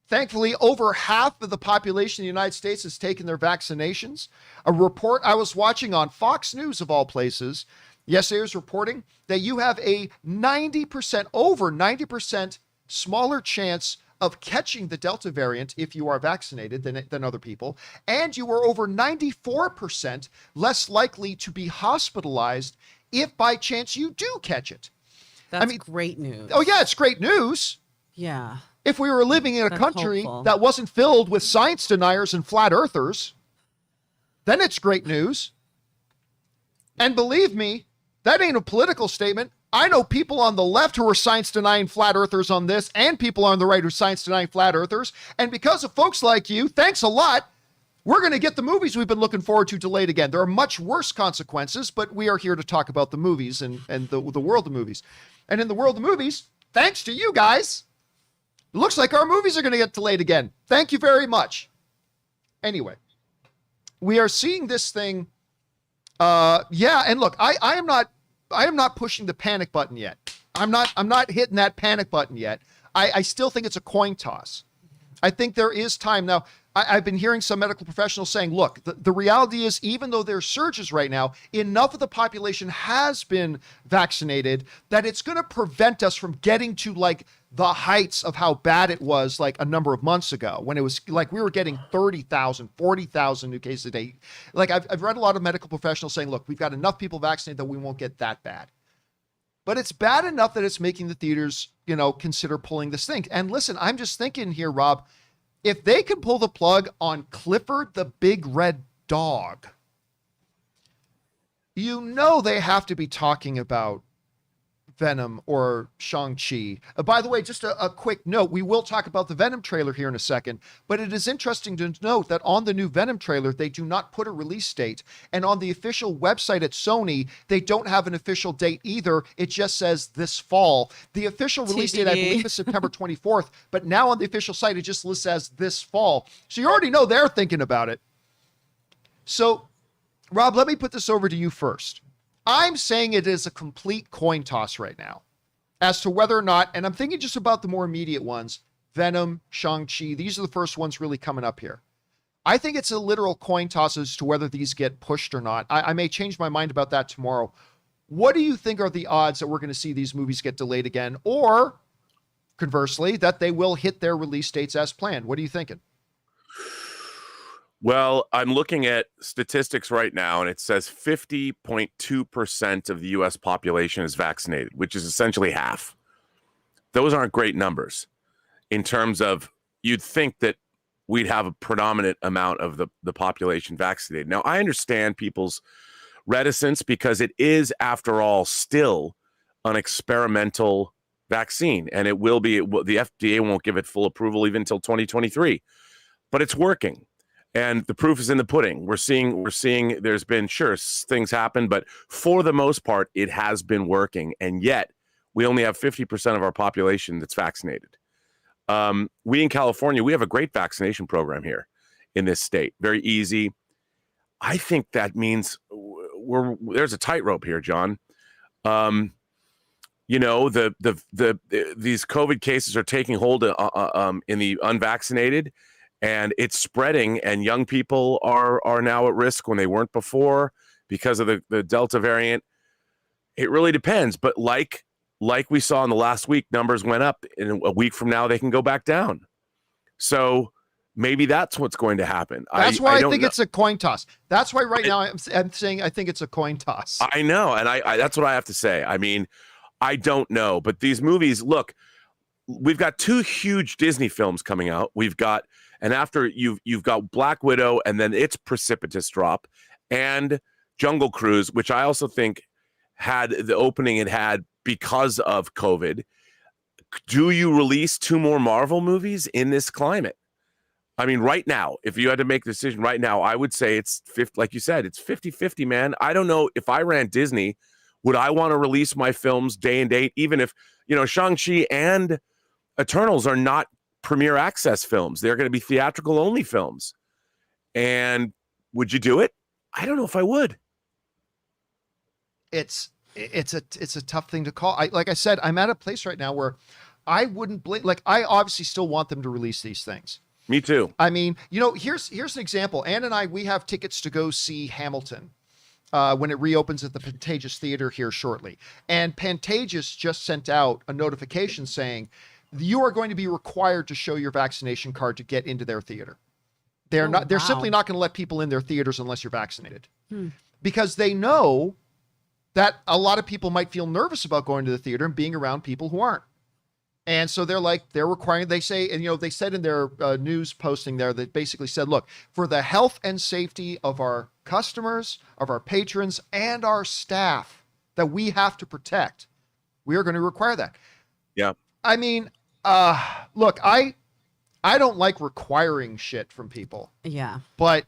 Thankfully, over half of the population of the United States has taken their vaccinations. A report I was watching on Fox News, of all places, yesterday was reporting that you have a 90% smaller chance of catching the Delta variant if you are vaccinated than other people. And you are over 94% less likely to be hospitalized if by chance you do catch it. That's great news. Oh yeah, it's great news. Yeah. If we were living in a country that wasn't filled with science deniers and flat earthers, then it's great news. And believe me, that ain't a political statement. I know people on the left who are science denying flat earthers on this, and people on the right who are science denying flat earthers. And because of folks like you, thanks a lot, we're going to get the movies we've been looking forward to delayed again. There are much worse consequences, but we are here to talk about the movies and the world of movies. And in the world of movies, thanks to you guys, it looks like our movies are going to get delayed again. Thank you very much. Anyway, we are seeing this thing. And look, I am not pushing the panic button yet. I'm not hitting that panic button yet. I still think it's a coin toss. I think there is time. Now, I've been hearing some medical professionals saying, look, the reality is, even though there's surges right now, enough of the population has been vaccinated that it's going to prevent us from getting to like the heights of how bad it was like a number of months ago, when it was like we were getting 30,000, 40,000 new cases a day. Like I've read a lot of medical professionals saying, look, we've got enough people vaccinated that we won't get that bad. But it's bad enough that it's making the theaters, consider pulling this thing. And listen, I'm just thinking here, Rob, if they can pull the plug on Clifford the Big Red Dog, they have to be talking about Venom or Shang-Chi. By the way, just a quick note, we will talk about the Venom trailer here in a second, but it is interesting to note that on the new Venom trailer, they do not put a release date. And on the official website at Sony, they don't have an official date either. It just says this fall. The official release date, I believe, is September 24th, but now on the official site, it just lists as this fall. So you already know they're thinking about it. So, Rob, let me put this over to you first. I'm saying it is a complete coin toss right now as to whether or not, and I'm thinking just about the more immediate ones, Venom, Shang-Chi, these are the first ones really coming up here. I think it's a literal coin toss as to whether these get pushed or not. I may change my mind about that tomorrow. What do you think are the odds that we're going to see these movies get delayed again, or conversely, that they will hit their release dates as planned? What are you thinking? Well, I'm looking at statistics right now, and it says 50.2% of the U.S. population is vaccinated, which is essentially half. Those aren't great numbers in terms of, you'd think that we'd have a predominant amount of the population vaccinated. Now, I understand people's reticence because it is, after all, still an experimental vaccine, and it will be, the FDA won't give it full approval even until 2023, but it's working. And the proof is in the pudding. We're seeing there's been, sure, things happen, but for the most part, it has been working. And yet we only have 50% of our population that's vaccinated. We in California, we have a great vaccination program here in this state. Very easy. I think that means there's a tightrope here, John. These COVID cases are taking hold in the unvaccinated, and it's spreading, and young people are now at risk when they weren't before because of the Delta variant. It really depends. But like we saw in the last week, numbers went up, and a week from now, they can go back down. So maybe that's what's going to happen. That's why I think it's a coin toss. That's why right now I'm saying I think it's a coin toss. I know. And I that's what I have to say. I mean, I don't know. But these movies, look, we've got two huge Disney films coming out. And after you've got Black Widow, and then its precipitous drop, and Jungle Cruise, which I also think had the opening it had because of COVID. Do you release two more Marvel movies in this climate? I mean, right now, if you had to make a decision right now, I would say it's 50, like you said, it's 50-50, man. I don't know if I ran Disney, would I want to release my films day and date, even if, Shang-Chi and Eternals are not premiere access films. They're going to be theatrical only films. And would you do it? I don't know if I would. It's a tough thing to call. Like I said, I'm at a place right now where I wouldn't I obviously still want them to release these things. Me too. I mean, here's an example. Ann and we have tickets to go see Hamilton when it reopens at the Pantages Theater here shortly. And Pantages just sent out a notification saying, you are going to be required to show your vaccination card to get into their theater. They're simply not going to let people in their theaters unless you're vaccinated, because they know that a lot of people might feel nervous about going to the theater and being around people who aren't. And so they're requiring, they say, and they said in their news posting there, that basically said, look, for the health and safety of our customers, of our patrons, and our staff that we have to protect, we are going to require that. Yeah. I mean, look, I don't like requiring shit from people. Yeah. But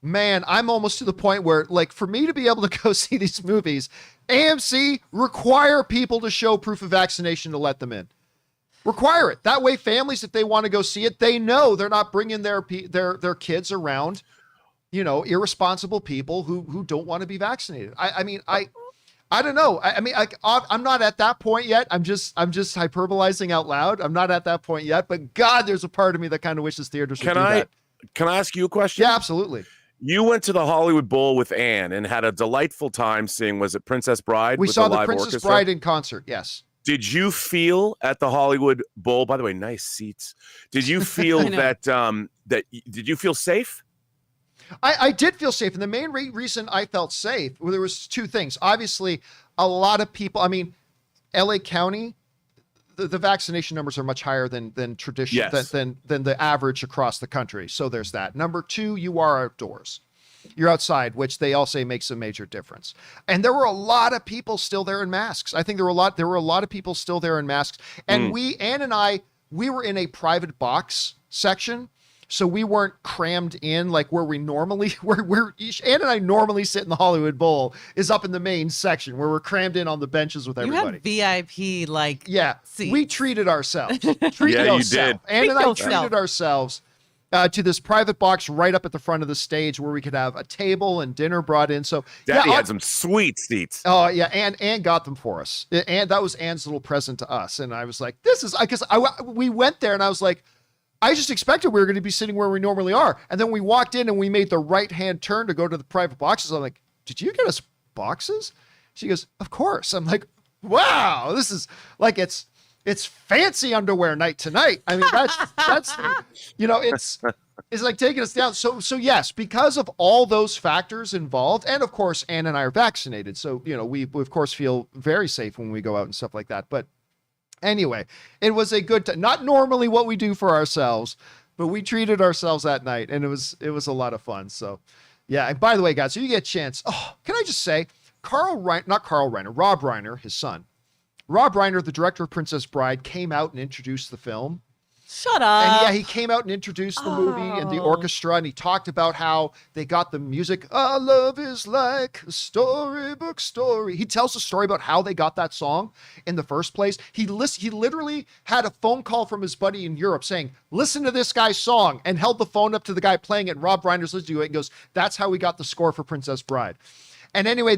man, I'm almost to the point where, for me to be able to go see these movies, AMC require people to show proof of vaccination to let them in. Require it. That way, families, if they want to go see it, they know they're not bringing their kids around, irresponsible people who don't want to be vaccinated. I mean, I don't know. I mean, I'm not at that point yet. I'm just hyperbolizing out loud. I'm not at that point yet. But God, there's a part of me that kind of wishes theaters would do that. Can I ask you a question? Yeah, absolutely. You went to the Hollywood Bowl with Anne and had a delightful time seeing, was it Princess Bride? We saw the live Princess orchestra? Bride in concert, yes. Did you feel at the Hollywood Bowl, by the way, nice seats. Did you feel did you feel safe? I did feel safe. And the main reason I felt safe, well, there was two things. Obviously, a lot of people, I mean, LA County, the vaccination numbers are much higher than traditional, Yes. than the average across the country. So there's that. Number two, you are outdoors. You're outside, which they all say makes a major difference. And there were a lot of people still there in masks. I think there were a lot of people still there in masks. And Ann and I, we were in a private box section. So we weren't crammed in like where we normally, Ann and I normally sit in the Hollywood Bowl is up in the main section where we're crammed in on the benches with everybody. You have VIP like seats. We treated ourselves. You did. Ann and I treated ourselves to this private box right up at the front of the stage where we could have a table and dinner brought in. So Daddy had some sweet seats. Oh yeah, Ann got them for us. And that was Ann's little present to us. And I was like, we went there and I was like, I just expected we were going to be sitting where we normally are. And then we walked in and we made the right-hand turn to go to the private boxes. I'm like, did you get us boxes? She goes, of course. I'm like, wow, this is like, it's fancy underwear night tonight. I mean, that's, it's like taking us down. So yes, because of all those factors involved, and of course, Ann and I are vaccinated. So, we of course feel very safe when we go out and stuff like that. But anyway, it was a good time. Not normally what we do for ourselves, but we treated ourselves that night, and it was a lot of fun. So, yeah. And by the way, guys, so you get a chance. Oh, can I just say, Rob Reiner, his son, Rob Reiner, the director of Princess Bride, came out and introduced the film. Shut up. And yeah, he came out and introduced the movie and the orchestra, and he talked about how they got the music. Our love is like a storybook story. He tells the story about how they got that song in the first place. He literally had a phone call from his buddy in Europe saying, listen to this guy's song, and held the phone up to the guy playing it. And Rob Reiner's listening to it and goes, that's how we got the score for Princess Bride. And anyway,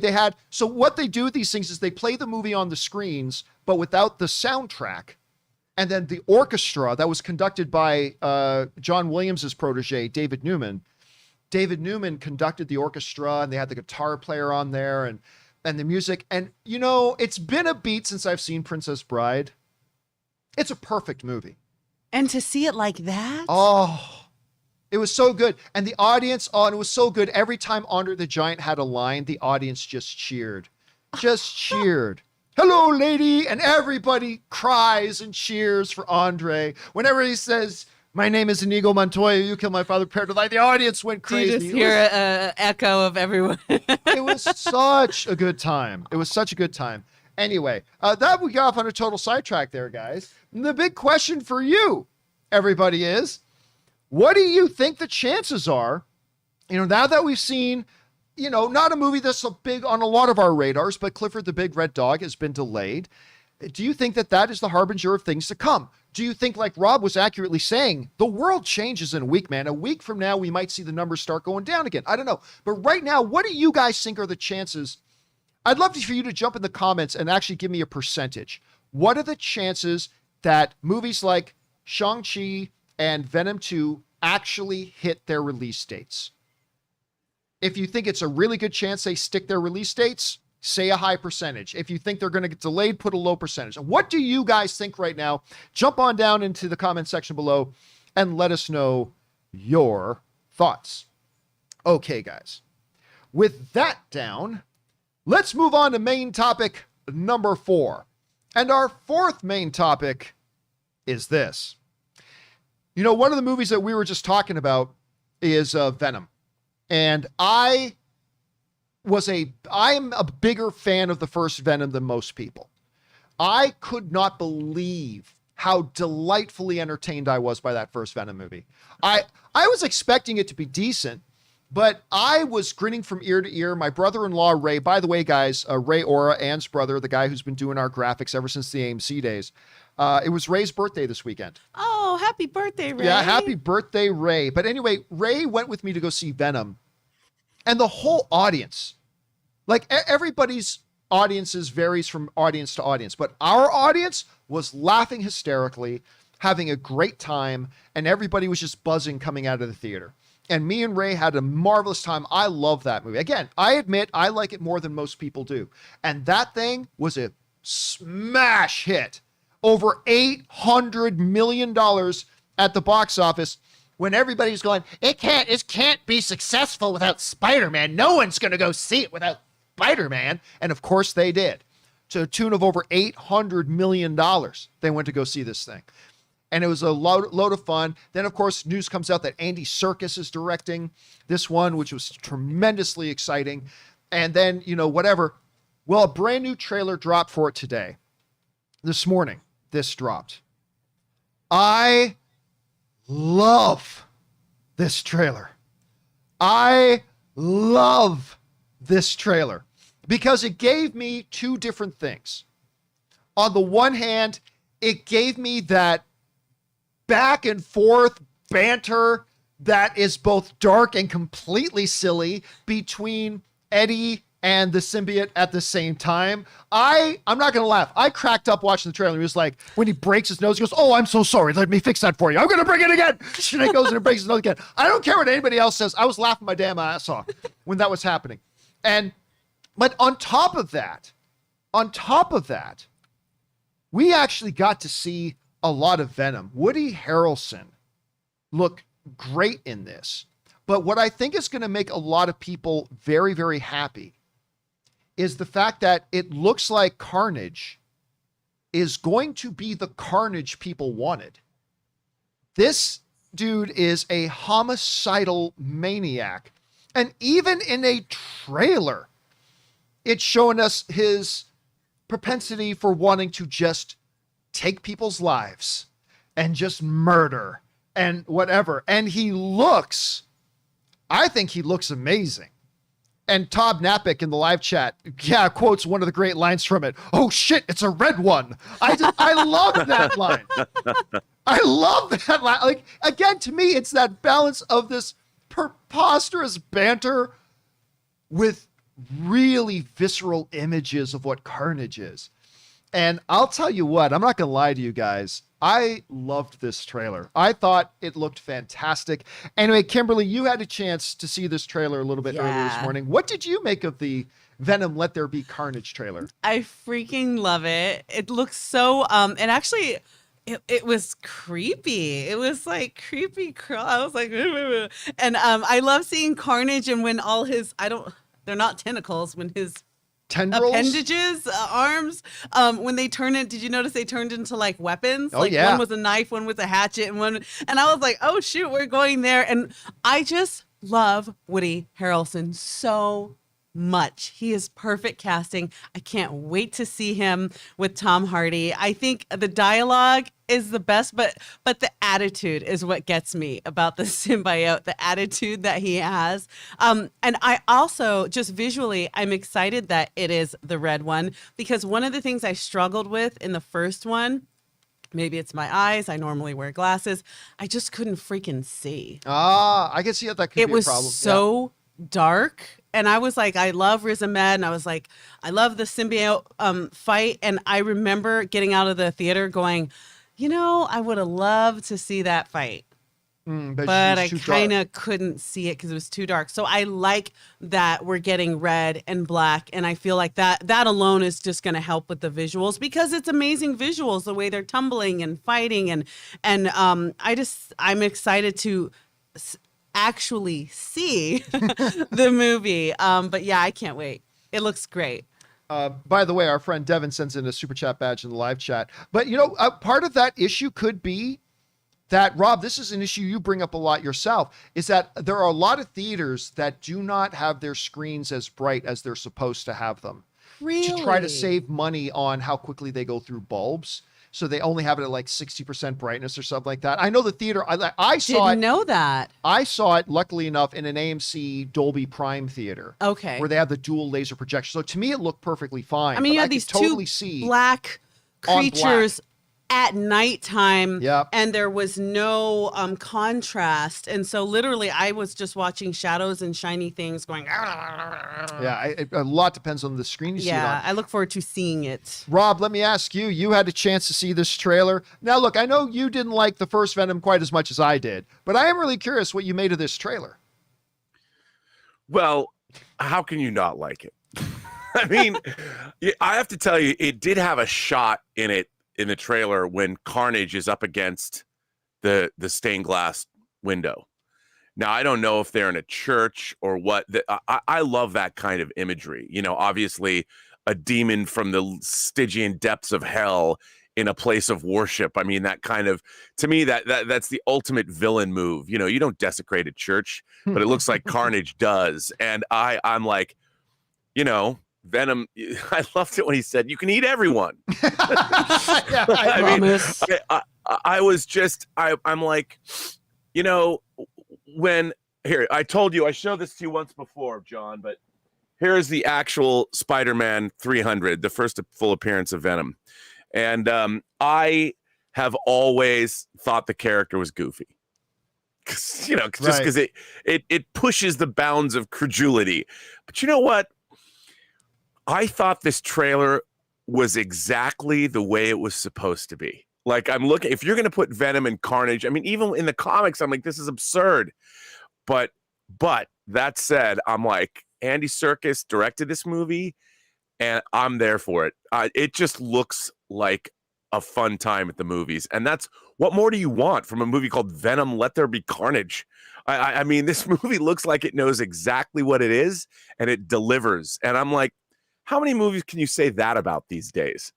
so what they do with these things is they play the movie on the screens, but without the soundtrack. And then the orchestra that was conducted by John Williams' protege, David Newman. David Newman conducted the orchestra, and they had the guitar player on there and the music. And, it's been a beat since I've seen Princess Bride. It's a perfect movie. And to see it like that? Oh, it was so good. And the audience, it was so good. Every time Andre the Giant had a line, the audience just cheered. Cheered. Hello, lady. And everybody cries and cheers for Andre. Whenever he says, my name is Inigo Montoya, you killed my father, prepared to lie, the audience went crazy. You just hear an echo of everyone. It was such a good time. Anyway, that we got off on a total sidetrack there, guys. And the big question for you, everybody, is, what do you think the chances are, now that we've seen, not a movie that's so big on a lot of our radars, but Clifford the Big Red Dog has been delayed. Do you think that is the harbinger of things to come? Do you think, like Rob was accurately saying, the world changes in a week, man? A week from now, we might see the numbers start going down again. I don't know. But right now, what do you guys think are the chances? I'd love for you to jump in the comments and actually give me a percentage. What are the chances that movies like Shang-Chi and Venom 2 actually hit their release dates? If you think it's a really good chance they stick their release dates, say a high percentage. If you think they're going to get delayed, put a low percentage. What do you guys think right now? Jump on down into the comment section below and let us know your thoughts. Okay, guys. With that down, let's move on to main topic number 4. And our fourth main topic is this. One of the movies that we were just talking about is Venom. And I'm a bigger fan of the first Venom than most people. I could not believe how delightfully entertained I was by that first Venom movie. I was expecting it to be decent, but I was grinning from ear to ear. My brother-in-law, Ray, by the way, guys, Ray Ora, Ann's brother, the guy who's been doing our graphics ever since the AMC days. It was Ray's birthday this weekend. Oh, happy birthday, Ray. Yeah, happy birthday, Ray. But anyway, Ray went with me to go see Venom. And the whole audience, like everybody's audiences varies from audience to audience, but our audience was laughing hysterically, having a great time, and everybody was just buzzing coming out of the theater. And me and Ray had a marvelous time. I love that movie. Again, I admit I like it more than most people do. And that thing was a smash hit. Over $800 million at the box office, when everybody's going, it can't be successful without Spider-Man. No one's going to go see it without Spider-Man. And of course they did. To a tune of over $800 million, they went to go see this thing. And it was a load of fun. Then, of course, news comes out that Andy Serkis is directing this one, which was tremendously exciting. And then, whatever. Well, a brand new trailer dropped for it today. This morning, this dropped. I love this trailer. I love this trailer because it gave me two different things. On the one hand, it gave me that back and forth banter that is both dark and completely silly between Eddie and the symbiote at the same time. I'm not going to laugh. I cracked up watching the trailer. He was like, when he breaks his nose, he goes, oh, I'm so sorry. Let me fix that for you. I'm going to bring it again. And he goes and breaks his nose again. I don't care what anybody else says. I was laughing my damn ass off when that was happening. But on top of that, we actually got to see a lot of Venom. Woody Harrelson looked great in this. But what I think is going to make a lot of people very, very happy is the fact that it looks like Carnage is going to be the Carnage people wanted. This dude is a homicidal maniac. And even in a trailer, it's showing us his propensity for wanting to just take people's lives and just murder and whatever. And I think he looks amazing. And Todd Napick in the live chat, quotes one of the great lines from it. Oh shit, it's a red one. I love that line. I love that line. Like, again, to me, it's that balance of this preposterous banter with really visceral images of what Carnage is. And I'll tell you what, I'm not going to lie to you guys. I loved this trailer. I thought it looked fantastic. Anyway, Kimberly, you had a chance to see this trailer a little bit earlier this morning. What did you make of the Venom Let There Be Carnage trailer? I freaking love it. It looks so, and actually, it was creepy. It was like creepy. I was like, and I love seeing Carnage and when all his, they're not tentacles, when his tendrils, appendages, arms, when they turn it, did you notice they turned into like weapons? Oh, like yeah. One was a knife, one was a hatchet, and I was like, oh shoot, we're going there. And I just love Woody Harrelson so much. He is perfect casting. I can't wait to see him with Tom Hardy. I think the dialogue is the best, but the attitude is what gets me about the symbiote, the attitude that he has. And I also, just visually, I'm excited that it is the red one, because one of the things I struggled with in the first one, maybe it's my eyes, I normally wear glasses, I just couldn't freaking see. I can see how that could be a problem. It was so dark. And I was like, I love Riz Ahmed, and I was like, I love the symbiote fight. And I remember getting out of the theater going, I would have loved to see that fight. But I kind of couldn't see it because it was too dark. So I like that we're getting red and black. And I feel like that alone is just going to help with the visuals, because it's amazing visuals, the way they're tumbling and fighting. And I'm excited to actually see the movie. But yeah, I can't wait. It looks great. By the way, our friend Devin sends in a super chat badge in the live chat. But, part of that issue could be that, Rob, this is an issue you bring up a lot yourself, is that there are a lot of theaters that do not have their screens as bright as they're supposed to have them. Really? To try to save money on how quickly they go through bulbs. So they only have it at like 60% brightness or something like that. I know the theater, I saw Didn't know that. I saw it, luckily enough, in an AMC Dolby Prime theater. Okay. Where they have the dual laser projection. So to me, it looked perfectly fine. I mean, you have these two black creatures at nighttime, Yep. and there was no contrast, and so literally I was just watching shadows and shiny things going. Yeah, a lot depends on the screen you see it Yeah, on. I look forward to seeing it. Rob, let me ask you. You had a chance to see this trailer. Now, look, I know you didn't like the first Venom quite as much as I did, but I am really curious what you made of this trailer. Well, how can you not like it? I mean, I have to tell you, it did have a shot in it in the trailer when Carnage is up against the stained glass window. Now, I don't know if they're in a church or what. I love that kind of imagery. You know, obviously a demon from the Stygian depths of hell in a place of worship. I mean, that kind of, to me, that's the ultimate villain move. You know, you don't desecrate a church, but it looks like Carnage does. And I'm like, you know, Venom, I loved it when he said, "You can eat everyone." Yeah, I was just, I'm like, you know, here, I told you, I showed this to you once before, John, but here's the actual Spider-Man 300, the first full appearance of Venom. And I have always thought the character was goofy. You know, just because it pushes the bounds of credulity. But you know what? I thought this trailer was exactly the way it was supposed to be. Like, I'm looking, if you're going to put Venom and Carnage, I mean, even in the comics, I'm like, this is absurd. But that said, I'm like, Andy Serkis directed this movie, and I'm there for it. It just looks like a fun time at the movies. And that's, what more do you want from a movie called Venom, Let There Be Carnage? I mean, this movie looks like it knows exactly what it is, and it delivers. And I'm like, how many movies can you say that about these days?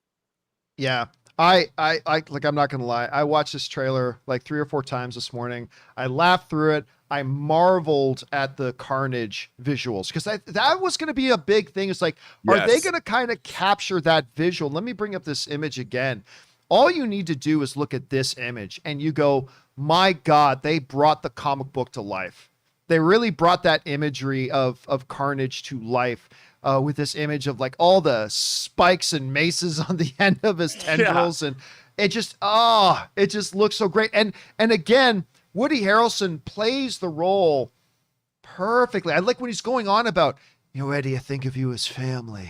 Yeah. I like, I'm not going to lie. I watched this trailer like 3 or 4 times this morning. I laughed through it. I marveled at the Carnage visuals because that was going to be a big thing. It's like, are they going to kind of capture that visual? Let me bring up this image again. All you need to do is look at this image and you go, my God, they brought the comic book to life. They really brought that imagery of Carnage to life. With this image of like all the spikes and maces on the end of his tendrils. Yeah. And it just looks so great. And again, Woody Harrelson plays the role perfectly. I like when he's going on about, you know, Eddie, I think of you as family.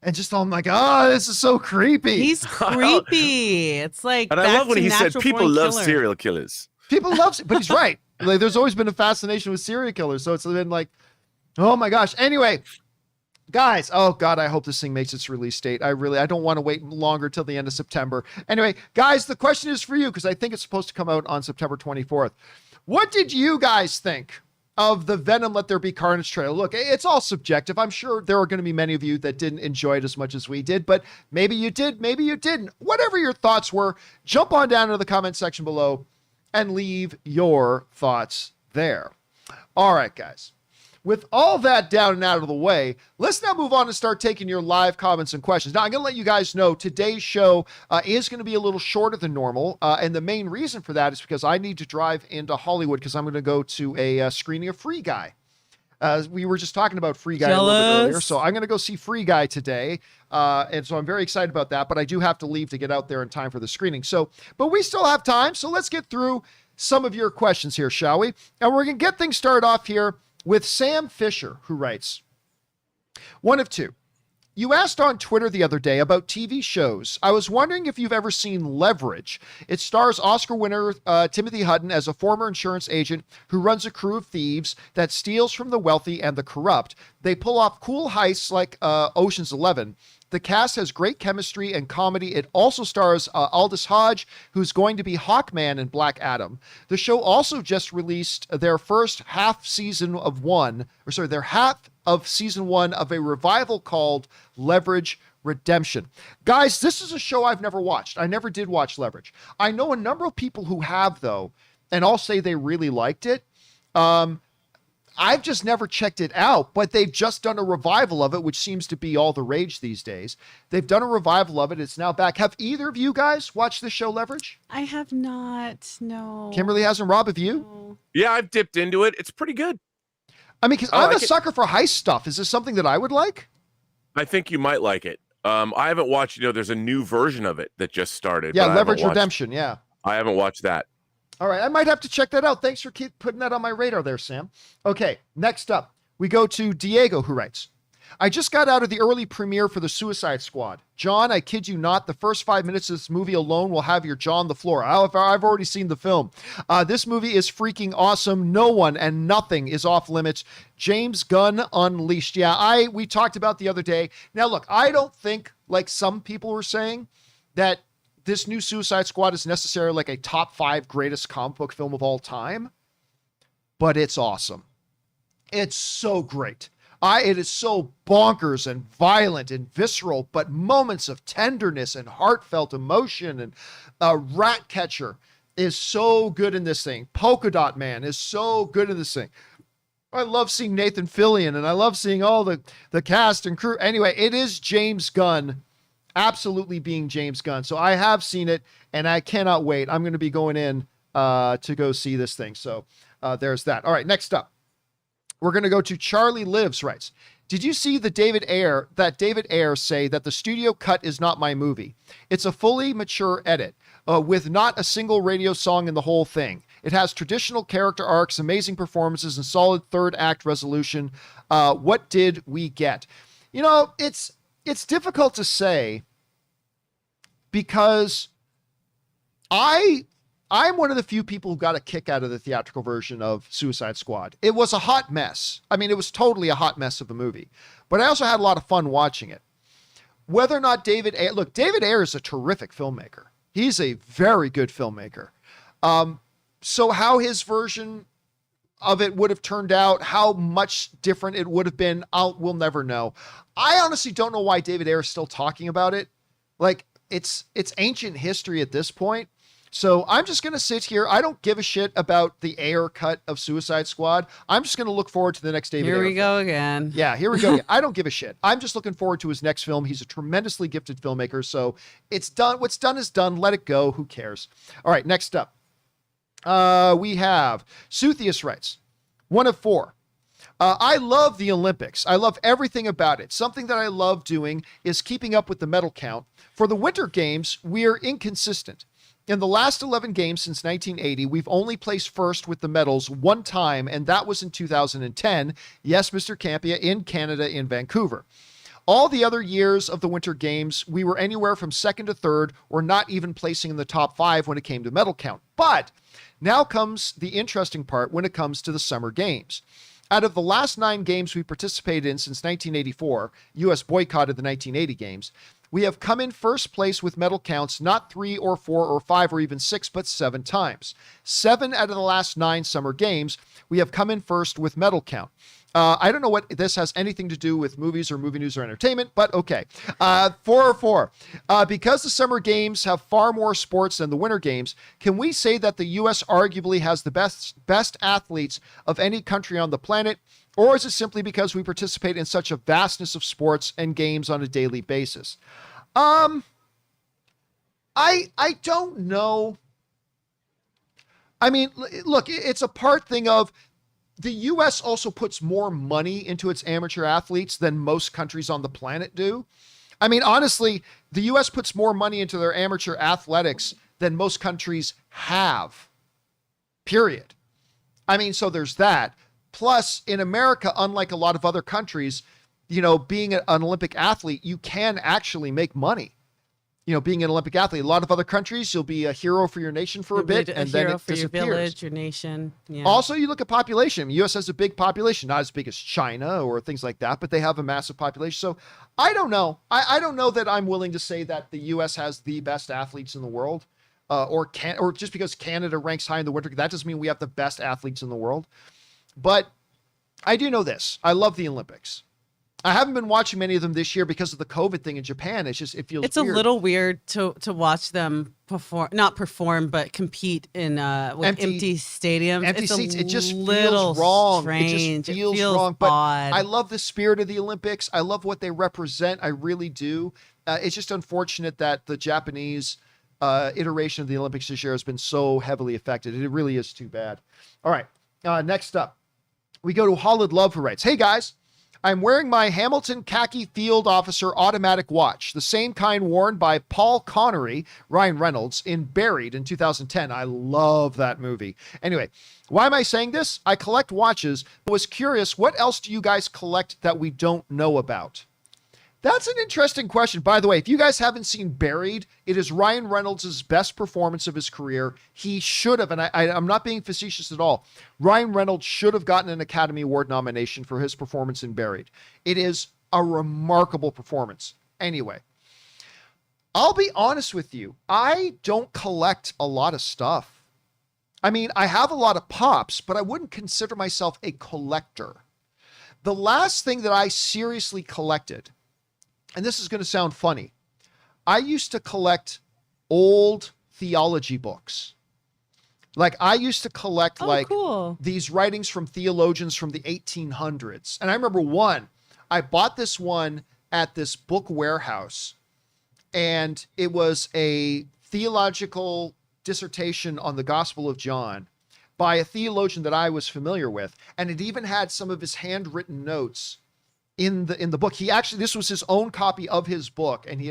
And just I'm like, this is so creepy. He's creepy. It's like, and I love when he said, people love serial killers. People love, but he's right. Like, there's always been a fascination with serial killers. So it's been like, oh my gosh. Anyway, guys, oh God, I hope this thing makes its release date. I don't want to wait longer till the end of September. Anyway, guys, the question is for you because I think it's supposed to come out on September 24th. What did you guys think of the Venom Let There Be Carnage trailer? Look, it's all subjective. I'm sure there are going to be many of you that didn't enjoy it as much as we did, but maybe you did, maybe you didn't. Whatever your thoughts were, jump on down to the comment section below and leave your thoughts there. All right, guys. With all that down and out of the way, let's now move on and start taking your live comments and questions. Now, I'm going to let you guys know today's show is going to be a little shorter than normal. And the main reason for that is because I need to drive into Hollywood because I'm going to go to a screening of Free Guy. We were just talking about Free Guy a little bit earlier. So I'm going to go see Free Guy today. And so I'm very excited about that. But I do have to leave to get out there in time for the screening. But we still have time. So let's get through some of your questions here, shall we? And we're going to get things started off here with Sam Fisher, who writes, one of two. You asked on Twitter the other day about TV shows. I was wondering if you've ever seen Leverage. It stars Oscar winner Timothy Hutton as a former insurance agent who runs a crew of thieves that steals from the wealthy and the corrupt. They pull off cool heists like Ocean's 11. The cast has great chemistry and comedy. It also stars Aldous Hodge, who's going to be Hawkman in Black Adam. The show also just released their first half of season 1 of a revival called Leverage Redemption. Guys, this is a show I've never watched. I never did watch Leverage. I know a number of people who have, though, and all say they really liked it. I've just never checked it out, but they've just done a revival of it, which seems to be all the rage these days. They've done a revival of it. It's now back. Have either of you guys watched the show Leverage? I have not. No. Kimberly hasn't. Rob, have you? No. Yeah, I've dipped into it. It's pretty good. I mean, because I'm a sucker for heist stuff. Is this something that I would like? I think you might like it. I haven't watched. There's a new version of it that just started. Yeah, but Leverage Redemption. Yeah. I haven't watched that. All right, I might have to check that out. Thanks for putting that on my radar there, Sam. Okay, next up, we go to Diego, who writes, I just got out of the early premiere for the Suicide Squad. John, I kid you not, the first 5 minutes of this movie alone will have your jaw on the floor. I've already seen the film. This movie is freaking awesome. No one and nothing is off limits. James Gunn unleashed. Yeah, we talked about the other day. Now, look, I don't think, like some people were saying, that this new Suicide Squad is necessarily like a top 5 greatest comic book film of all time, but it's awesome. It's so great. It is so bonkers and violent and visceral, but moments of tenderness and heartfelt emotion, and Ratcatcher is so good in this thing. Polka Dot Man is so good in this thing. I love seeing Nathan Fillion, and I love seeing all the cast and crew. Anyway, it is James Gunn. Absolutely being James Gunn. So I have seen it and I cannot wait. I'm going to be going in to go see this thing. So there's that. All right, next up, we're going to go to Charlie Lives writes, did you see David Ayer say that the studio cut is not my movie? It's a fully mature edit with not a single radio song in the whole thing. It has traditional character arcs, amazing performances, and solid third act resolution. What did we get? It's difficult to say because I'm one of the few people who got a kick out of the theatrical version of Suicide Squad. It was a hot mess. I mean, it was totally a hot mess of a movie, but I also had a lot of fun watching it. Whether or not David Ayer is a terrific filmmaker. He's a very good filmmaker. So how his version of it would have turned out, how much different it would have been, we'll never know. I honestly don't know why David Ayer is still talking about it. Like, it's ancient history at this point. So I'm just going to sit here. I don't give a shit about the Ayer cut of Suicide Squad. I'm just going to look forward to the next David Ayer Here we go film. again. Yeah, here we go again. I don't give a shit. I'm just looking forward to his next film. He's a tremendously gifted filmmaker. So it's done. What's done is done. Let it go. Who cares? All right, next up. We have Suthius writes, 1 of 4. I love the Olympics. I love everything about it. Something that I love doing is keeping up with the medal count. For the Winter Games, we're inconsistent. In the last 11 games since 1980, we've only placed first with the medals one time, and that was in 2010. Yes, Mr. Campea, in Canada, in Vancouver. All the other years of the Winter Games, we were anywhere from second to third, or not even placing in the top 5 when it came to medal count. But now comes the interesting part when it comes to the Summer Games. Out of the last 9 games we participated in since 1984, U.S. boycotted the 1980 games, we have come in first place with medal counts, not 3 or 4 or 5 or even 6, but 7 times. 7 out of the last 9 Summer Games, we have come in first with medal count. I don't know what this has anything to do with movies or movie news or entertainment, but okay. 4 or 4. Because the Summer Games have far more sports than the Winter Games, can we say that the U.S. arguably has the best athletes of any country on the planet? Or is it simply because we participate in such a vastness of sports and games on a daily basis? I don't know. I mean, look, it's a part thing of the U.S. also puts more money into its amateur athletes than most countries on the planet do. I mean, honestly, the U.S. puts more money into their amateur athletics than most countries have. Period. I mean, so there's that. Plus, in America, unlike a lot of other countries, being an Olympic athlete, you can actually make money. Being an Olympic athlete, a lot of other countries, you'll be a hero for your nation for a bit, and then it disappears. Your village, your nation. Yeah. Also, you look at population. The U.S. has a big population, not as big as China or things like that, but they have a massive population. So I don't know. I don't know that I'm willing to say that the U.S. has the best athletes in the world, or just because Canada ranks high in the winter, that doesn't mean we have the best athletes in the world. But I do know this. I love the Olympics. I haven't been watching many of them this year because of the COVID thing in Japan. It feels it's weird. A little weird to watch them not perform, but compete in with empty stadiums. Empty it's seats. It just little feels wrong. Strange. It just feels wrong. But I love the spirit of the Olympics. I love what they represent. I really do. It's just unfortunate that the Japanese iteration of the Olympics this year has been so heavily affected. It really is too bad. All right. Next up, we go to Holland Love, who writes, "Hey guys, I'm wearing my Hamilton khaki field officer automatic watch, the same kind worn by Paul Connery, Ryan Reynolds, in Buried in 2010. I love that movie. Anyway, why am I saying this? I collect watches, but was curious, what else do you guys collect that we don't know about? That's an interesting question. By the way, if you guys haven't seen Buried, it is Ryan Reynolds' best performance of his career. He should have, and I'm not being facetious at all, Ryan Reynolds should have gotten an Academy Award nomination for his performance in Buried. It is a remarkable performance. Anyway, I'll be honest with you. I don't collect a lot of stuff. I mean, I have a lot of pops, but I wouldn't consider myself a collector. The last thing that I seriously collected, and this is going to sound funny, I used to collect old theology books. Like I used to collect cool. these writings from theologians from the 1800s. And I remember I bought this one at this book warehouse, and it was a theological dissertation on the Gospel of John by a theologian that I was familiar with. And it even had some of his handwritten notes in the book. This was his own copy of his book, and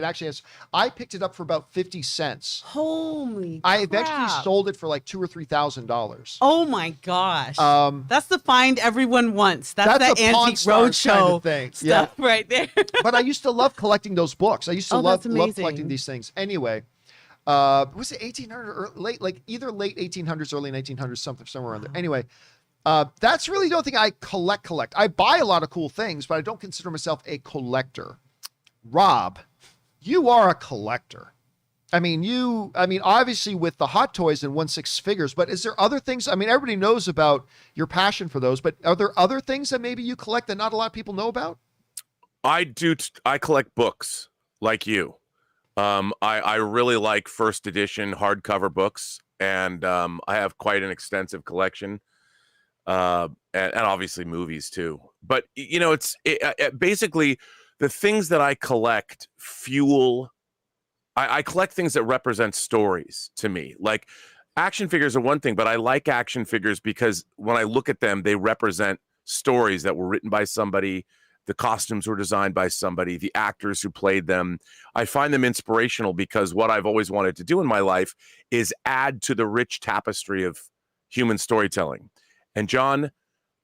I picked it up for about 50 cents. Holy I eventually crap. sold it for like $2,000 or $3,000. Oh my gosh. That's the find everyone wants. That's That's that a Pawn antique Stars roadshow kind of thing. stuff right there. But I used to love collecting those books. I used to love that's amazing. collecting these things. Anyway, was it 1800 or either late 1800s, early 1900s, somewhere around there. Anyway, that's really the only thing I collect. I buy a lot of cool things, but I don't consider myself a collector. Rob, you are a collector. I mean, obviously with the Hot Toys and 1/6 figures, but is there other things? I mean, everybody knows about your passion for those, but are there other things that maybe you collect that not a lot of people know about? I do. I collect books like you. I really like first edition hardcover books, and I have quite an extensive collection. And obviously movies too. But you know, basically the things that I collect fuel. I collect things that represent stories to me. Like action figures are one thing, but I like action figures because when I look at them, they represent stories that were written by somebody. The costumes were designed by somebody, the actors who played them. I find them inspirational because what I've always wanted to do in my life is add to the rich tapestry of human storytelling. And John,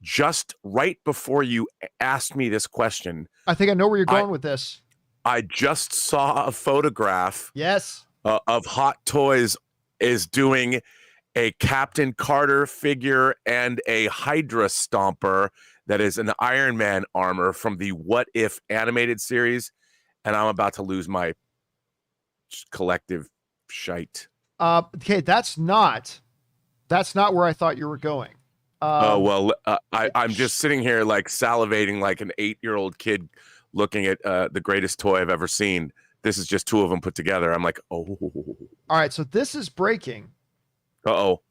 just right before you asked me this question, I think I know where you're going with this. I just saw a photograph Yes. of Hot Toys is doing a Captain Carter figure and a Hydra Stomper that is an Iron Man armor from the What If animated series, and I'm about to lose my collective shite. Okay, that's not where I thought you were going. I'm just sitting here like salivating like an 8-year-old kid looking at the greatest toy I've ever seen. This is just two of them put together. I'm like, oh. All right, so this is breaking. Uh-oh.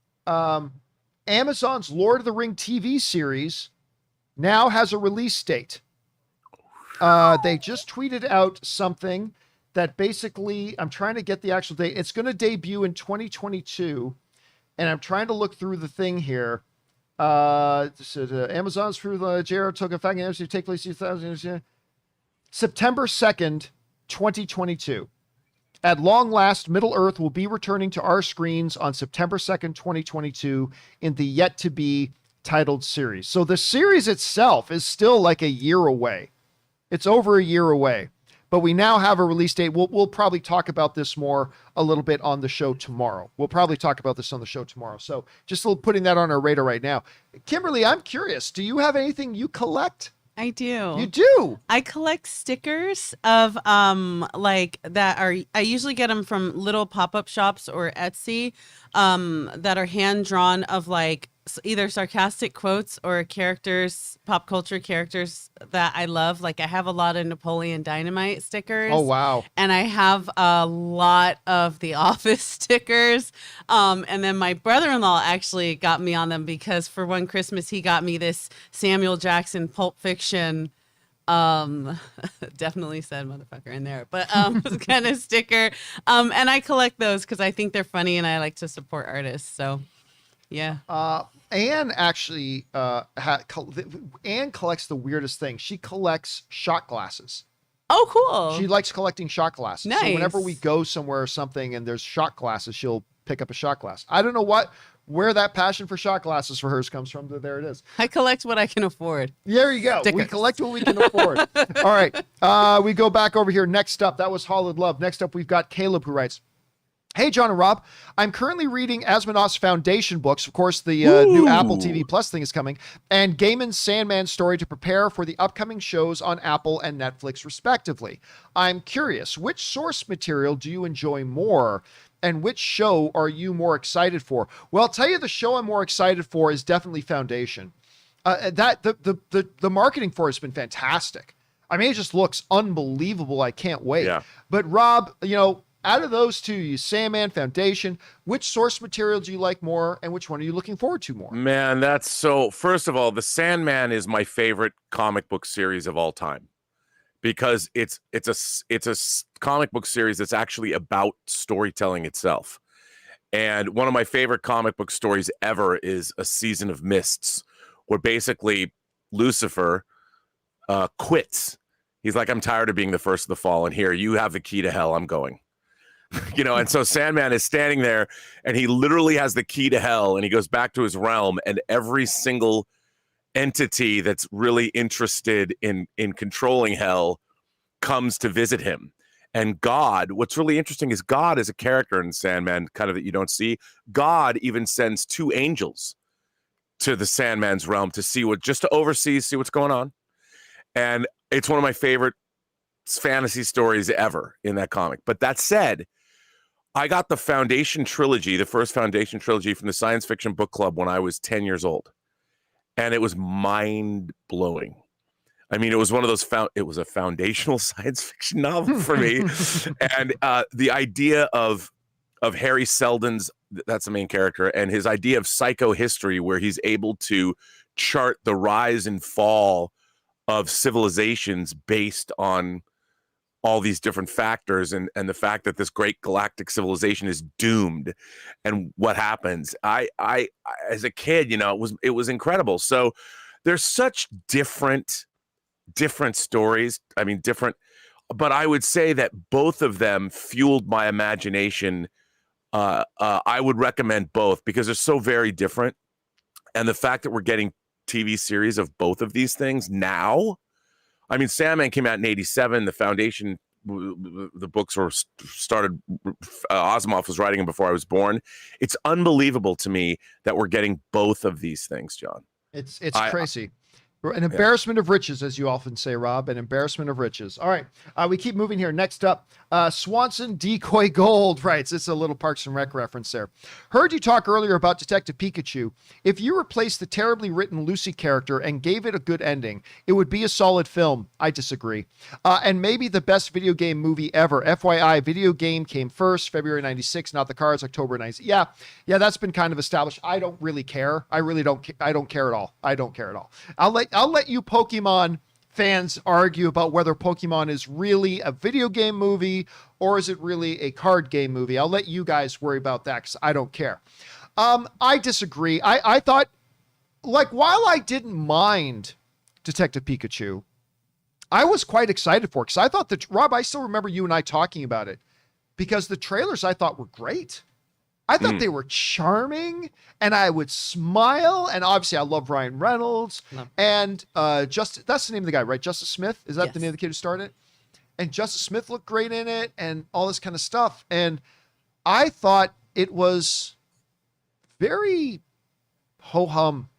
Amazon's Lord of the Ring TV series now has a release date. They just tweeted out something that basically, I'm trying to get the actual date. It's going to debut in 2022, and I'm trying to look through the thing here. Amazon's through the JR took effect and to take place in September 2nd, 2022. At long last, Middle-earth will be returning to our screens on September 2nd, 2022 in the yet-to-be titled series. So the series itself is still like a year away. It's over a year away. But we now have a release date. We'll probably talk about this more a little bit on the show tomorrow. So just putting that on our radar right now. Kimberly, I'm curious. Do you have anything you collect? I do. You do? I collect stickers of like that are, I usually get them from little pop-up shops or Etsy that are hand drawn of like either sarcastic quotes or characters, pop culture characters that I love. Like I have a lot of Napoleon Dynamite stickers. Oh, wow. And I have a lot of The Office stickers. And then my brother-in-law actually got me on them because for one Christmas, he got me this Samuel Jackson Pulp Fiction definitely said motherfucker in there, but kind of sticker. And I collect those because I think they're funny and I like to support artists. So yeah. Anne actually Anne collects the weirdest thing. She collects shot glasses. Oh, cool. She likes collecting shot glasses. Nice. So whenever we go somewhere or something and there's shot glasses, she'll pick up a shot glass. I don't know where that passion for shot glasses for hers comes from, but there it is. I collect what I can afford. There you go. Stickers. We collect what we can afford. All right. We go back over here. Next up, that was Holland Love. Next up, we've got Caleb, who writes, "Hey, John and Rob, I'm currently reading Asmonauts Foundation books. Of course, the new Apple TV Plus thing is coming, and Gaiman's Sandman story to prepare for the upcoming shows on Apple and Netflix, respectively. I'm curious, which source material do you enjoy more, and which show are you more excited for?" Well, I'll tell you, the show I'm more excited for is definitely Foundation. The marketing for it has been fantastic. I mean, it just looks unbelievable. I can't wait. Yeah. But Rob, out of those two, you Sandman, Foundation, which source material do you like more, and which one are you looking forward to more? Man, that's so. First of all, the Sandman is my favorite comic book series of all time, because it's a comic book series that's actually about storytelling itself. And one of my favorite comic book stories ever is A Season of Mists, where basically Lucifer quits. He's like, "I'm tired of being the first of the fall, and here, you have the key to hell. I'm going." And so Sandman is standing there, and he literally has the key to hell, and he goes back to his realm, and every single entity that's really interested in controlling hell comes to visit him. And God, what's really interesting is God is a character in Sandman, kind of, that you don't see. God even sends 2 angels to the Sandman's realm to see just to oversee, see what's going on. And it's one of my favorite fantasy stories ever in that comic. But that said, I got the Foundation trilogy, the first Foundation trilogy, from the Science Fiction Book Club when I was 10 years old. And it was mind-blowing. I mean, it was one of those, it was a foundational science fiction novel for me. And the idea of Harry Seldon's, that's the main character, and his idea of psychohistory, where he's able to chart the rise and fall of civilizations based on all these different factors, and the fact that this great galactic civilization is doomed, and what happens. I as a kid, it was incredible. So there's such different stories. I mean, but I would say that both of them fueled my imagination. I would recommend both because they're so very different. And the fact that we're getting TV series of both of these things now, I mean, Sandman came out in 87. The Foundation, the books were started, Asimov was writing them before I was born. It's unbelievable to me that we're getting both of these things, John. It's crazy. An embarrassment of riches, as you often say, Rob, an embarrassment of riches. All right, we keep moving here. Next up, Swanson Decoy Gold writes, it's a little Parks and Rec reference there. "Heard you talk earlier about Detective Pikachu. If you replaced the terribly written Lucy character and gave it a good ending, it would be a solid film." I disagree. "And maybe the best video game movie ever. FYI, video game came first, February 96, not the cards, October 90. Yeah, that's been kind of established. I don't really care. I really don't. I don't care at all. I don't care at all. I'll let you Pokemon fans argue about whether Pokemon is really a video game movie or is it really a card game movie. I'll let you guys worry about that because I don't care. I disagree. I thought, while I didn't mind Detective Pikachu, I was quite excited for it because I thought that, Rob, I still remember you and I talking about it because the trailers I thought were great. I thought they were charming, and I would smile. And obviously, I love Ryan Reynolds and that's the name of the guy, right? Justice Smith. Is that the name of the kid who started it? And Justice Smith looked great in it, and all this kind of stuff. And I thought it was very ho hum.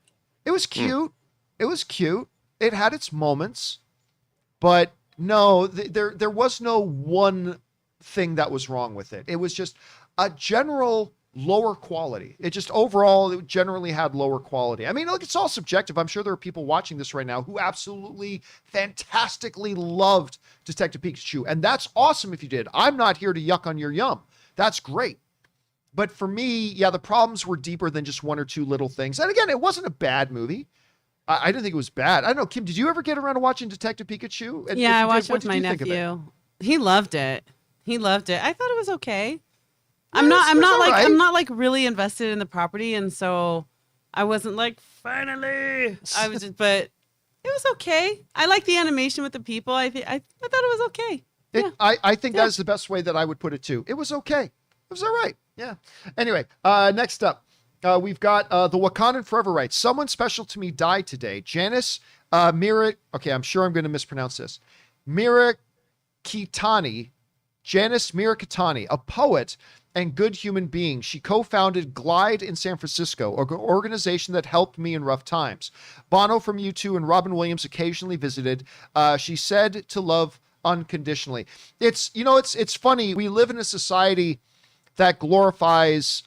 It was cute. It was cute. It had its moments, but no, there was no one thing that was wrong with it. It was just a general lower quality. It just overall, it generally had lower quality. I mean, look, it's all subjective. I'm sure there are people watching this right now who absolutely fantastically loved Detective Pikachu. And that's awesome if you did. I'm not here to yuck on your yum. That's great. But for me, the problems were deeper than just one or two little things. And again, it wasn't a bad movie. I didn't think it was bad. I don't know, Kim, did you ever get around to watching Detective Pikachu? And I watched it with my nephew. He loved it. I thought it was okay. I'm not like really invested in the property, and so I wasn't like, finally. I was just, but it was okay. I like the animation with the people. I thought it was okay. Yeah. I think that is the best way that I would put it too. It was okay. It was all right. Yeah. Anyway, next up, we've got the Wakandan Forever rights. Someone special to me died today. Janice Mira. Okay, I'm sure I'm going to mispronounce this. Janice Mirakitani, a poet and good human being. She co-founded Glide in San Francisco, an organization that helped me in rough times. Bono from U2 and Robin Williams occasionally visited. She said to love unconditionally. It's funny. We live in a society that glorifies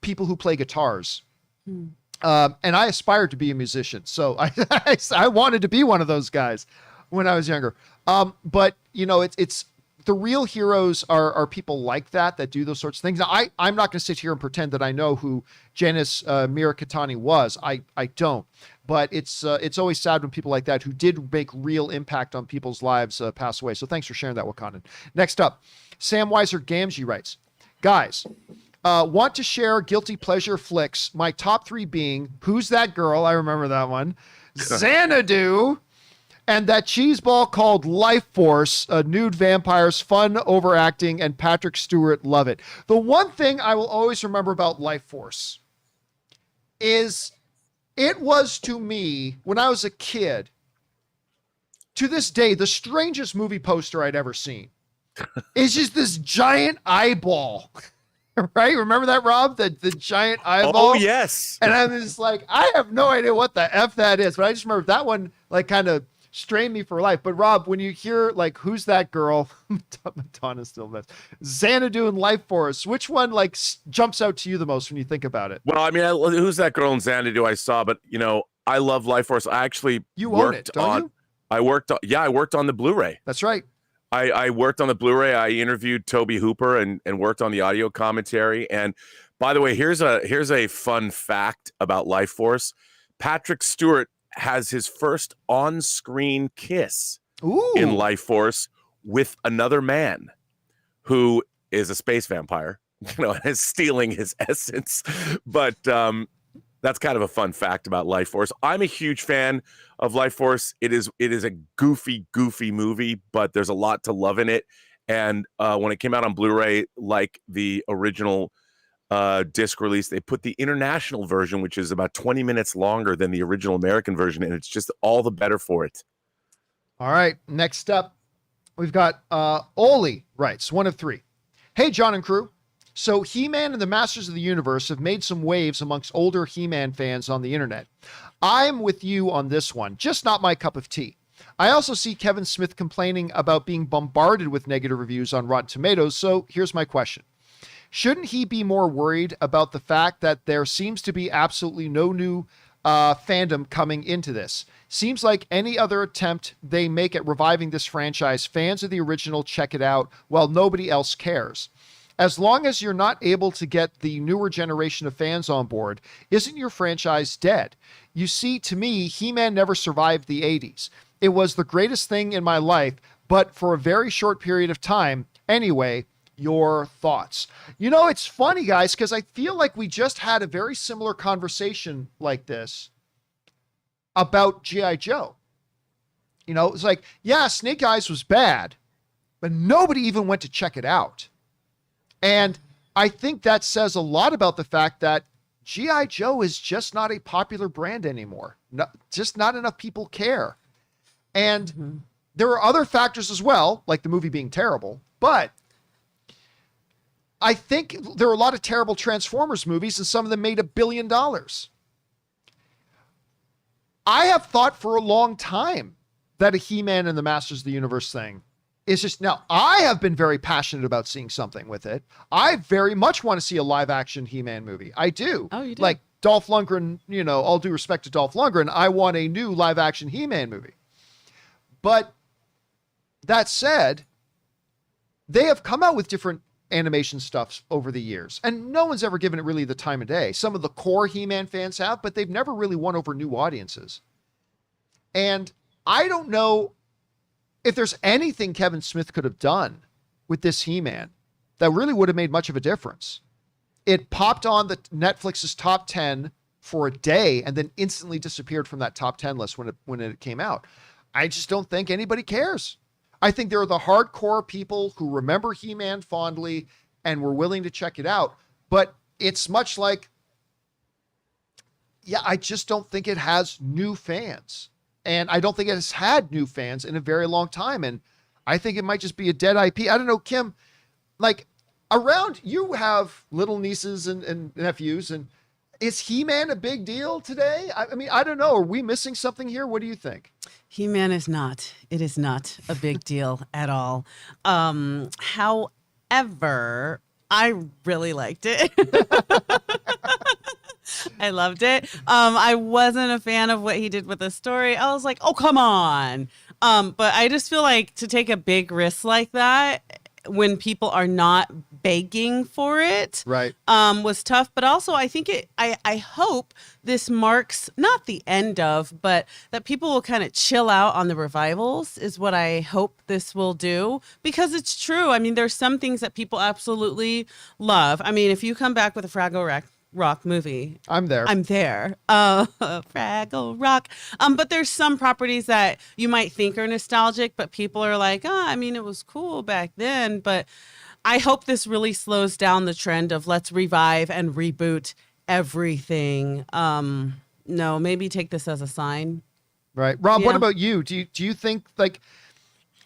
people who play guitars. And I aspired to be a musician. So I wanted to be one of those guys when I was younger. But it's the real heroes are people like that do those sorts of things. Now, I'm not going to sit here and pretend that I know who Janice Mirakitani was. I don't. But it's always sad when people like that who did make real impact on people's lives pass away. So thanks for sharing that, Wakandan. Next up, Sam Weiser Gamgee writes, guys, want to share guilty pleasure flicks. My top 3 being Who's That Girl? I remember that one. Xanadu. And that cheeseball called Life Force, nude vampires, fun overacting, and Patrick Stewart, love it. The one thing I will always remember about Life Force is it was to me, when I was a kid, to this day, the strangest movie poster I'd ever seen. It's just this giant eyeball. Right? Remember that, Rob? The giant eyeball? Oh, yes. And I'm just like, I have no idea what the F that is, but I just remember that one, like, kind of strained me for life. But Rob, when you hear like Who's That Girl, Madonna's still best, Xanadu and Life Force, which one like jumps out to you the most when you think about it? Well, I mean, Who's That Girl and Xanadu I saw, but I love Life Force. I actually own it, don't you? I worked on the Blu-ray. That's right. I worked on the Blu-ray. I interviewed Toby Hooper and worked on the audio commentary. And by the way, here's a fun fact about Life Force. Patrick Stewart has his first on-screen kiss in Life Force with another man who is a space vampire, is stealing his essence. But that's kind of a fun fact about Life Force. I'm a huge fan of Life Force. It is a goofy movie, but there's a lot to love in it. And when it came out on Blu-ray, like the original disc release, they put the international version, which is about 20 minutes longer than the original American version, and it's just all the better for it. All right, next up, we've got Oli writes, 1 of 3. Hey, John and crew. So He-Man and the Masters of the Universe have made some waves amongst older He-Man fans on the internet. I'm with you on this one, just not my cup of tea. I also see Kevin Smith complaining about being bombarded with negative reviews on Rotten Tomatoes, so here's my question. Shouldn't he be more worried about the fact that there seems to be absolutely no new fandom coming into this? Seems like any other attempt they make at reviving this franchise, fans of the original check it out while nobody else cares. As long as you're not able to get the newer generation of fans on board, isn't your franchise dead? You see, to me, He-Man never survived the 80s. It was the greatest thing in my life, but for a very short period of time. Anyway, your thoughts. It's funny, guys, because I feel like we just had a very similar conversation like this about G.I. Joe. It's like, yeah, Snake Eyes was bad, but nobody even went to check it out. And I think that says a lot about the fact that G.I. Joe is just not a popular brand anymore. Just not enough people care. And there are other factors as well, like the movie being terrible, but I think there are a lot of terrible Transformers movies, and some of them made $1 billion. I have thought for a long time that a He-Man and the Masters of the Universe thing is just, now I have been very passionate about seeing something with it. I very much want to see a live action He-Man movie. I do. Oh, you do? Like Dolph Lundgren, all due respect to Dolph Lundgren, I want a new live action He-Man movie. But that said, they have come out with different animation stuff over the years, and no one's ever given it really the time of day. Some of the core He-Man fans have, but they've never really won over new audiences. And I don't know if there's anything Kevin Smith could have done with this He-Man that really would have made much of a difference. It popped on the Netflix's top 10 for a day and then instantly disappeared from that top 10 list when it came out. I just don't think anybody cares. I think there are the hardcore people who remember He-Man fondly and were willing to check it out. But it's much like, yeah, I just don't think it has new fans. And I don't think it has had new fans in a very long time. And I think it might just be a dead IP. I don't know, Kim, like around, you have little nieces and nephews, and is He-Man a big deal today? I mean, I don't know. Are we missing something here? What do you think? He-Man is not. It is not a big deal at all. However, I really liked it. I loved it. I wasn't a fan of what he did with the story. I was like, oh, come on. But I just feel like to take a big risk like that when people are not begging for it, right, was tough. But also, I think I hope this marks not the end of, but that people will kind of chill out on the revivals is what I hope this will do, because it's true. I mean, there's some things that people absolutely love. I mean, if you come back with a Fraggle Rock movie, I'm there. Fraggle Rock. But there's some properties that you might think are nostalgic, but people are like, I mean, it was cool back then. But I hope this really slows down the trend of let's revive and reboot everything. No, maybe take this as a sign. Right. Rob, what about you? Do you think, like,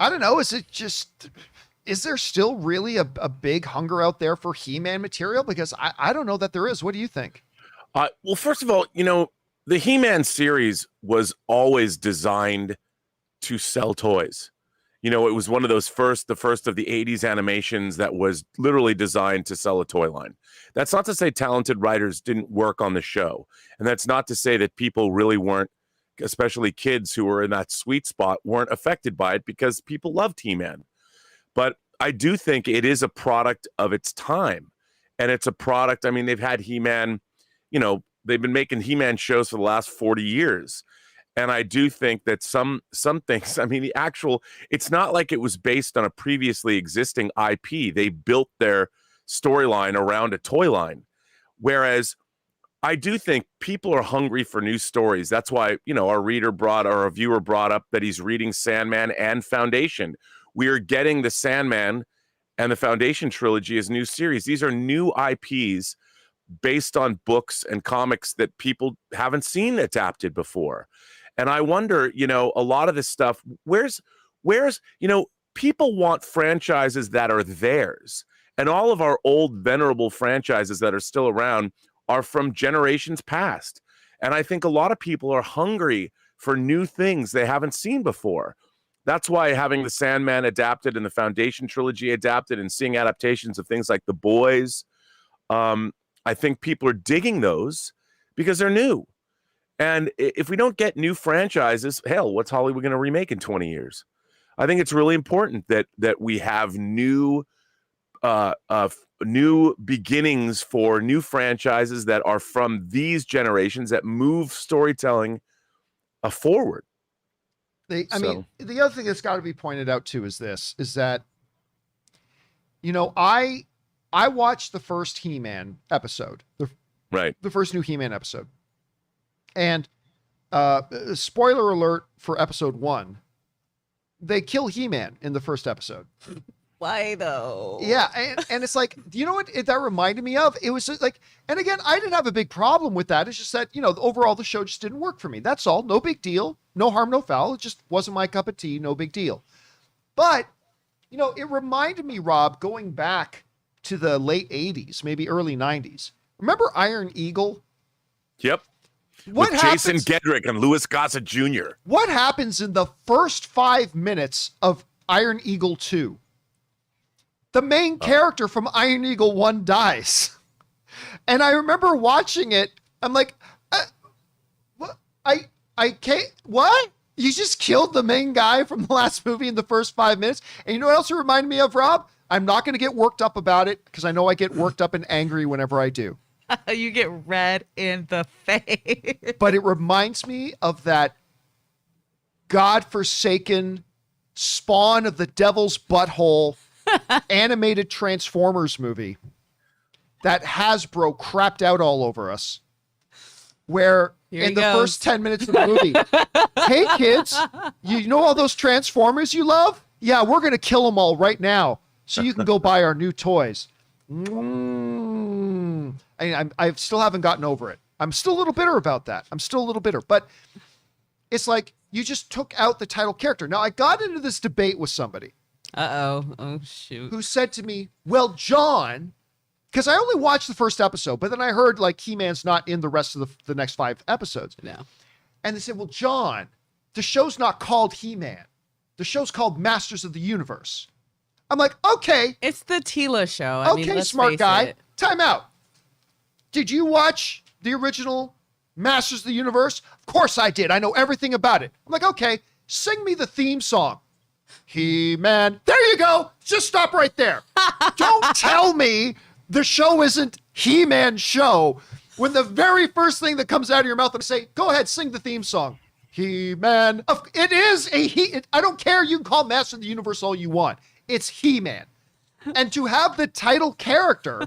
I don't know, is there still really a big hunger out there for He-Man material? Because I don't know that there is. What do you think? Well, first of all, the He-Man series was always designed to sell toys. It was one of those the first of the 80s animations that was literally designed to sell a toy line. That's not to say talented writers didn't work on the show. And that's not to say that people really weren't, especially kids who were in that sweet spot, weren't affected by it, because people loved He-Man. But I do think it is a product of its time. And it's a product, I mean, they've had He-Man, they've been making He-Man shows for the last 40 years. And I do think that some things, I mean, it's not like it was based on a previously existing IP. They built their storyline around a toy line. Whereas I do think people are hungry for new stories. That's why, our viewer brought up that he's reading Sandman and Foundation. We are getting the Sandman and the Foundation trilogy as new series. These are new IPs based on books and comics that people haven't seen adapted before. And I wonder, a lot of this stuff, where's, people want franchises that are theirs. And all of our old venerable franchises that are still around are from generations past. And I think a lot of people are hungry for new things they haven't seen before. That's why having the Sandman adapted and the Foundation trilogy adapted and seeing adaptations of things like The Boys, I think people are digging those because they're new. And if we don't get new franchises, hell, what's Hollywood going to remake in 20 years? I think it's really important that we have new beginnings for new franchises that are from these generations that move storytelling forward. I mean, the other thing that's got to be pointed out too is that, I watched the first He-Man episode, the first new He-Man episode, and spoiler alert for episode 1, they kill He-Man in the first episode. Why though? Yeah, and it's like, you know what that reminded me of? It was just like, and again, I didn't have a big problem with that. It's just that, overall the show just didn't work for me. That's all. No big deal. No harm, no foul. It just wasn't my cup of tea. No big deal. But, it reminded me, Rob, going back to the late 80s, maybe early 90s. Remember Iron Eagle? Yep. With Jason Gedrick and Louis Gossett Jr. What happens in the first 5 minutes of Iron Eagle 2? The main character from Iron Eagle 1 dies. And I remember watching it. I'm like, what? I can't, what? You just killed the main guy from the last movie in the first 5 minutes. And you know what else it reminded me of, Rob? I'm not going to get worked up about it because I know I get worked up and angry whenever I do. You get red in the face. But it reminds me of that godforsaken spawn of the devil's butthole animated Transformers movie that Hasbro crapped out all over us. where Here in he the goes. first 10 minutes of the movie, hey kids, you know all those Transformers you love? Yeah, we're going to kill them all right now so you can go buy our new toys. I still haven't gotten over it. I'm still a little bitter about that. But it's like you just took out the title character. Now, I got into this debate with somebody. Uh-oh. Oh, shoot. Who said to me, well, John, because I only watched the first episode, but then I heard like He-Man's not in the rest of the next 5 episodes. No. And they said, well, John, the show's not called He-Man. The show's called Masters of the Universe. I'm like, okay. It's the Tila show. I mean, Okay, let's smart face guy. it. Time out. Did you watch the original Masters of the Universe? Of course I did. I know everything about it. I'm like, okay, sing me the theme song. He-Man. There you go. Just stop right there. Don't tell me the show isn't He-Man's show when the very first thing that comes out of your mouth and say, go ahead, sing the theme song. He-Man. It is I don't care. You can call Master of the Universe all you want. It's He-Man. And to have the title character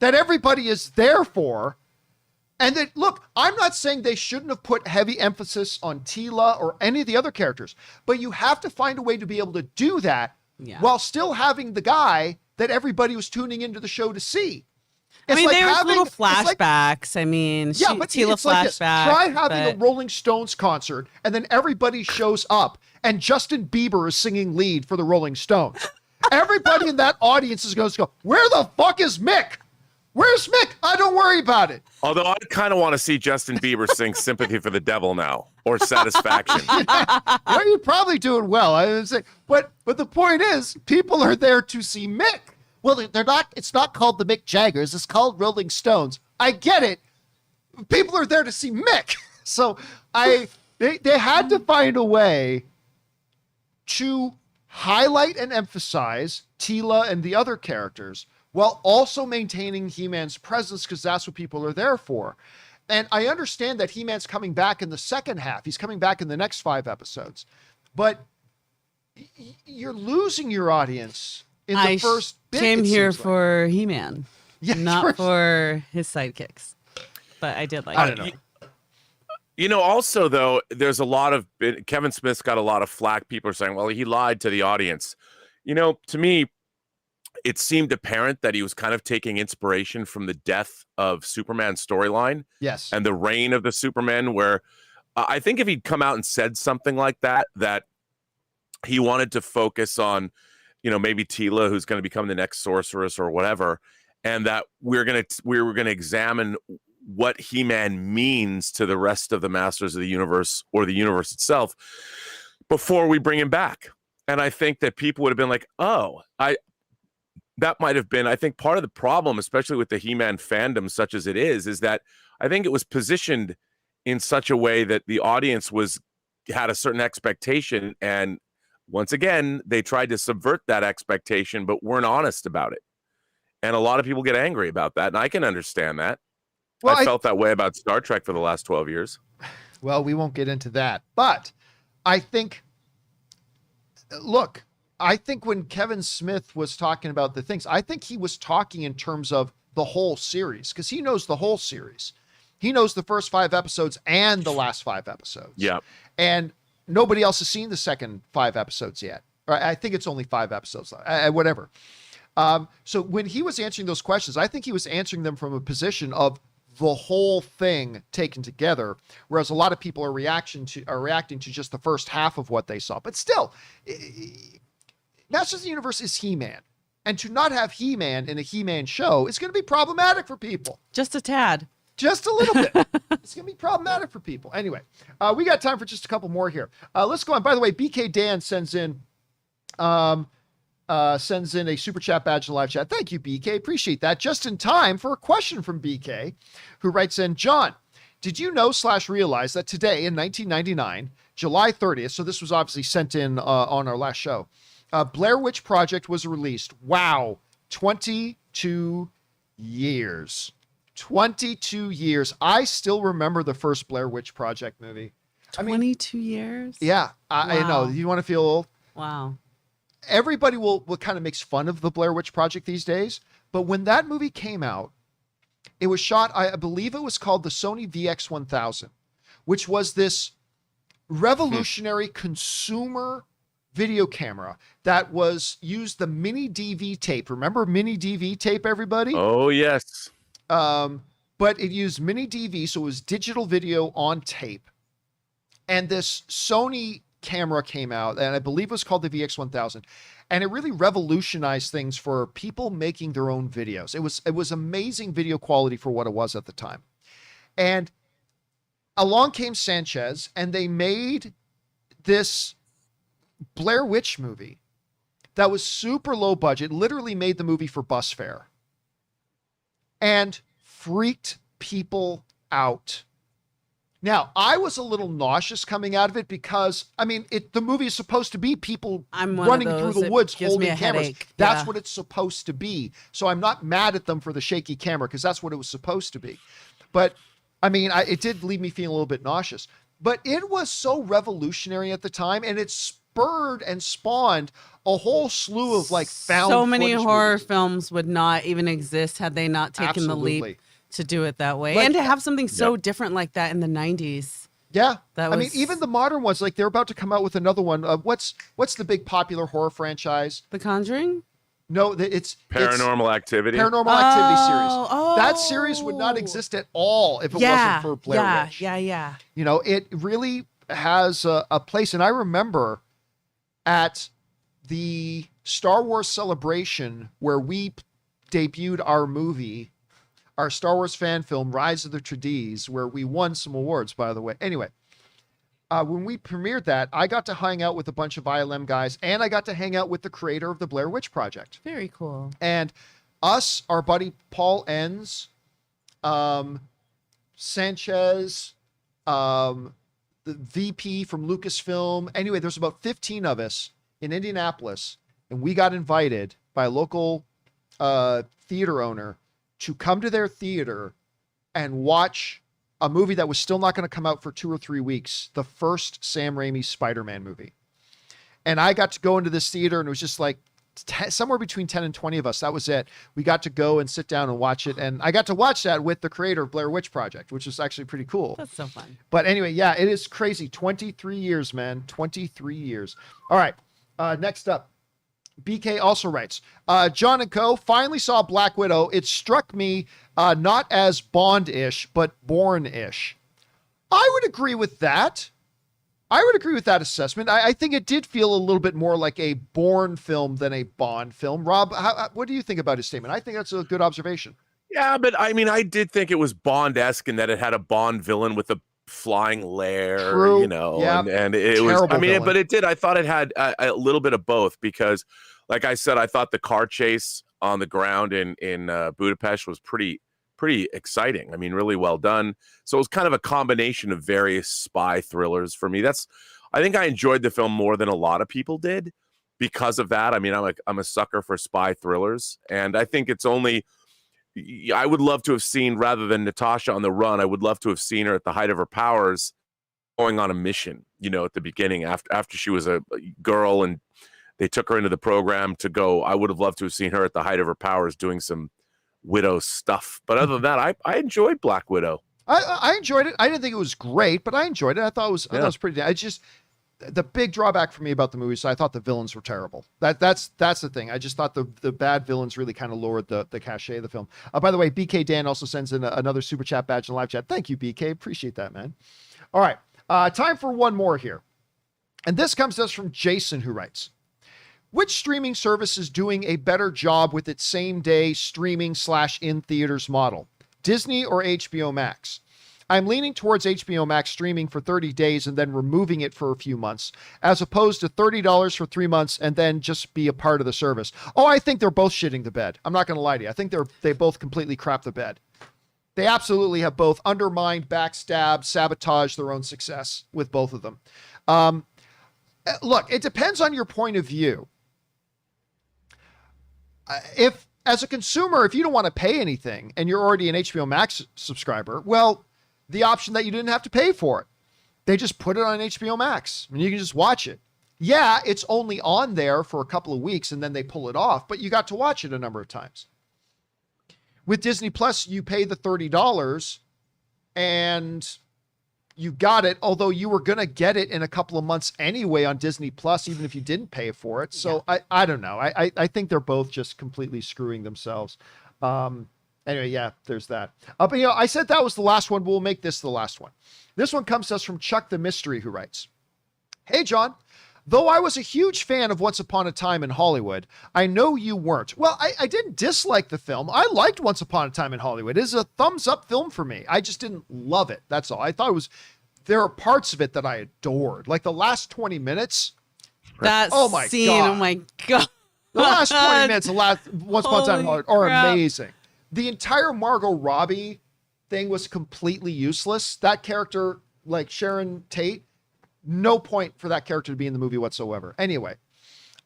that everybody is there for, and that, look, I'm not saying they shouldn't have put heavy emphasis on Tila or any of the other characters, but you have to find a way to be able to do that while still having the guy that everybody was tuning into the show to see. I mean, like there was little it's like- flashbacks. I mean, yeah, but Tila it's like this. flashback. Try having a but- Rolling Stones concert, and then everybody shows up, and Justin Bieber is singing lead for the Rolling Stones. Everybody in that audience is going to go, where the fuck is Mick? Where's Mick? Don't worry about it. Although I kind of want to see Justin Bieber sing "Sympathy for the Devil" now, or "Satisfaction." You're probably doing well. I would say, but the point is, people are there to see Mick. Well, they're not. It's not called the Mick Jaggers. It's called Rolling Stones. I get it. People are there to see Mick. So they had to find a way to highlight and emphasize Tila and the other characters while also maintaining He-Man's presence, because that's what people are there for. And I understand that He-Man's coming back in the second half. He's coming back in the next 5 episodes. But you're losing your audience in the first bit. Came it here seems like. for He-Man, Yeah, not for his sidekicks. But I did like I it. don't know. You know, also though, there's a lot of Kevin Smith's got a lot of flack. People are saying, well, he lied to the audience. You know, to me, it seemed apparent that he was kind of taking inspiration from the death of Superman's storyline. Yes. And the reign of the Superman, where I think if he'd come out and said something like that he wanted to focus on, you know, maybe Tila, who's going to become the next sorceress or whatever, and that we were going to examine what He-Man means to the rest of the Masters of the Universe or the universe itself before we bring him back. And I think that people would have been like, oh, that might have been, I think part of the problem, especially with the He-Man fandom, such as it is that I think it was positioned in such a way that the audience had a certain expectation. And once again, they tried to subvert that expectation, but weren't honest about it. And a lot of people get angry about that. And I can understand that. Well, I felt that way about Star Trek for the last 12 years. Well, we won't get into that. But I think, look, I think when Kevin Smith was talking about the things, I think he was talking in terms of the whole series, because he knows the whole series. He knows the first 5 episodes and the last 5 episodes. Yeah. And nobody else has seen the second 5 episodes yet. Or I think it's only 5 episodes, whatever. So when he was answering those questions, I think he was answering them from a position of the whole thing taken together, whereas a lot of people are reacting to just the first half of what they saw. But still, Masters of the Universe is He-Man. And to not have He-Man in a He-Man show is going to be problematic for people. Just a tad. Just a little bit. It's going to be problematic for people. Anyway, we got time for just a couple more here. Let's go on. By the way, BK Dan sends in a super chat badge in the live chat. Thank you, BK. Appreciate that. Just in time for a question from BK, who writes in, John, did you know / realize that today in 1999, July 30th, so this was obviously sent in on our last show, Blair Witch Project was released. Wow. 22 years. 22 years. I still remember the first Blair Witch Project movie. 22 years? Yeah. I know. You want to feel old? Wow. Everybody will kind of makes fun of the Blair Witch Project these days. But when that movie came out, It was shot, I believe it was called the Sony VX1000, which was this revolutionary consumer video camera that was used the mini DV tape. Remember mini DV tape, everybody? Oh, yes. But it used mini DV, so it was digital video on tape. And this Sony camera came out, and I believe it was called the VX1000, and it really revolutionized things for people making their own videos. It was amazing video quality for what it was at the time. And along came Sanchez, and they made this Blair Witch movie that was super low budget, literally made the movie for bus fare, and freaked people out. Now, I was a little nauseous coming out of it because, I mean, the movie is supposed to be people running through the woods holding cameras. Headache. That's what it's supposed to be. So I'm not mad at them for the shaky camera because that's what it was supposed to be. But, I mean, it did leave me feeling a little bit nauseous. But it was so revolutionary at the time, and it spurred and spawned a whole slew of like found so many horror movies. films would not even exist had they not taken the leap to do it that way, Like, and to have something so different like that in the 90s. Yeah, That I mean, was- even the modern ones, like they're about to come out with another one. What's the big popular horror franchise? The Conjuring? No, it's Paranormal Activity. Paranormal Activity series. Oh. That series would not exist at all if it wasn't for Blair Witch. Yeah. You know, it really has a place. And I remember at the Star Wars celebration where we debuted our movie, our Star Wars fan film, Rise of the Trades, where we won some awards, by the way. Anyway, when we premiered that, I got to hang out with a bunch of ILM guys, and I got to hang out with the creator of the Blair Witch Project. Very cool. And us, our buddy Paul Enns, Sanchez, the VP from Lucasfilm. Anyway, there's about 15 of us in Indianapolis, and we got invited by a local theater owner to come to their theater and watch a movie that was still not going to come out for 2 or 3 weeks, the first Sam Raimi Spider-Man movie. And I got to go into this theater, and it was just like somewhere between 10 and 20 of us. That was it. We got to go and sit down and watch it. And I got to watch that with the creator of Blair Witch Project, which was actually pretty cool. That's so fun. But anyway, yeah, it is crazy. 23 years, man. 23 years. All right. Next up. BK also writes, John and Co. finally saw Black Widow. It struck me not as Bond-ish, but Bourne-ish. I would agree with that. I would agree with that assessment. I think it did feel a little bit more like a Bourne film than a Bond film. Rob, what do you think about his statement? I think that's a good observation. Yeah, but I mean, I did think it was Bond-esque in that it had a Bond villain with a flying lair, True. you know, Yep. and it was, Terrible I mean, villain. but it did, I thought it had a little bit of both because, like I said, I thought the car chase on the ground in Budapest was pretty exciting. I mean, really well done. So it was kind of a combination of various spy thrillers for me. I think I enjoyed the film more than a lot of people did because of that. I mean, I'm a sucker for spy thrillers, and I think it's only, I would love to have seen, rather than Natasha on the run, I would love to have seen her at the height of her powers going on a mission, you know, at the beginning after she was a girl and they took her into the program to go. I would have loved to have seen her at the height of her powers doing some Widow stuff. But other than that, I enjoyed Black Widow. I enjoyed it. I didn't think it was great, but I enjoyed it. I thought it was pretty. It's just the big drawback for me about the movie is I thought the villains were terrible. That's the thing. I just thought the bad villains really kind of lowered the cachet of the film. By the way, BK Dan also sends in another super chat badge in live chat. Thank you, BK. Appreciate that, man. All right. Time for one more here. And this comes to us from Jason, who writes, which streaming service is doing a better job with its same day streaming / in theaters model? Disney or HBO Max? I'm leaning towards HBO Max streaming for 30 days and then removing it for a few months, as opposed to $30 for 3 months and then just be a part of the service. Oh, I think they're both shitting the bed. I'm not going to lie to you. I think they both completely crap the bed. They absolutely have both undermined, backstabbed, sabotaged their own success with both of them. Look, it depends on your point of view. If, as a consumer, if you don't want to pay anything and you're already an HBO Max subscriber, well, the option that you didn't have to pay for it. They just put it on HBO Max and you can just watch it. Yeah, it's only on there for a couple of weeks and then they pull it off, but you got to watch it a number of times. With Disney Plus, you pay the $30 and you got it, although you were going to get it in a couple of months anyway on Disney Plus, even if you didn't pay for it. So I don't know. I think they're both just completely screwing themselves. Anyway, yeah, there's that. But I said that was the last one. We'll make this the last one. This one comes to us from Chuck the Mystery, who writes, "Hey, John. Though I was a huge fan of Once Upon a Time in Hollywood, I know you weren't. Well, I didn't dislike the film. I liked Once Upon a Time in Hollywood. It is a thumbs up film for me. I just didn't love it. That's all. I thought there are parts of it that I adored. Like the last 20 minutes. That oh my scene, God. oh my God. The last 20 minutes of Once Upon a Time in Hollywood are crap. amazing. The entire Margot Robbie thing was completely useless. That character, like Sharon Tate, no point for that character to be in the movie whatsoever. Anyway,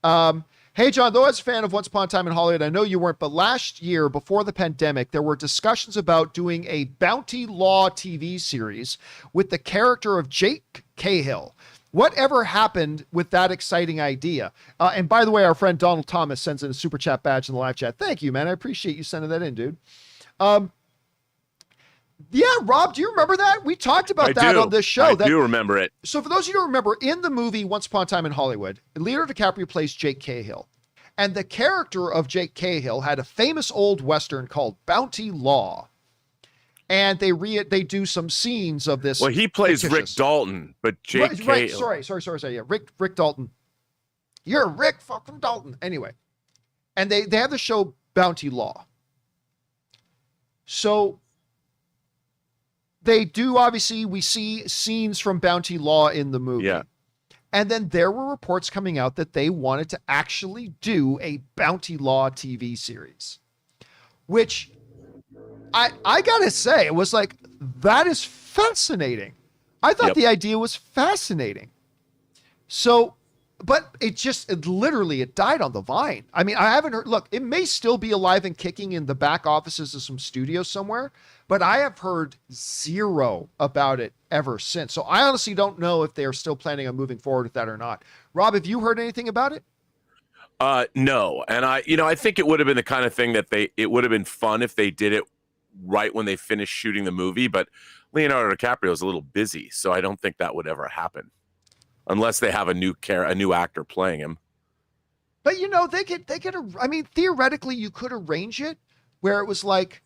hey, John, though I was a fan of Once Upon a Time in Hollywood, I know you weren't, but last year, before the pandemic, there were discussions about doing a bounty law TV series with the character of Jake Cahill. Whatever happened with that exciting idea? And by the way, our friend Donald Thomas sends in a super chat badge in the live chat. Thank you, man. I appreciate you sending that in, dude. Yeah, Rob, do you remember that? We talked about that on this show. I do remember it. So for those of you who don't remember, in the movie Once Upon a Time in Hollywood, Leonardo DiCaprio plays Jake Cahill. And the character of Jake Cahill had a famous old Western called Bounty Law. And they do some scenes of this. Well, he plays fictitious. Rick Dalton, but Jake Cahill. Sorry. Yeah, Rick Dalton. You're Rick fucking Dalton. Anyway. And they have the show Bounty Law. So they do, obviously, we see scenes from Bounty Law in the movie. Yeah. And then there were reports coming out that they wanted to actually do a Bounty Law TV series, which I gotta say, it was like, that is fascinating. I thought the idea was fascinating. So, but it died on the vine. I mean, I haven't heard, look, it may still be alive and kicking in the back offices of some studios somewhere, but I have heard zero about it ever since. So I honestly don't know if they are still planning on moving forward with that or not. Rob, have you heard anything about it? No. And I think it would have been the kind of thing that it would have been fun if they did it right when they finished shooting the movie, but Leonardo DiCaprio is a little busy, so I don't think that would ever happen unless they have a new actor playing him. But they could, I mean, theoretically you could arrange it where it was like,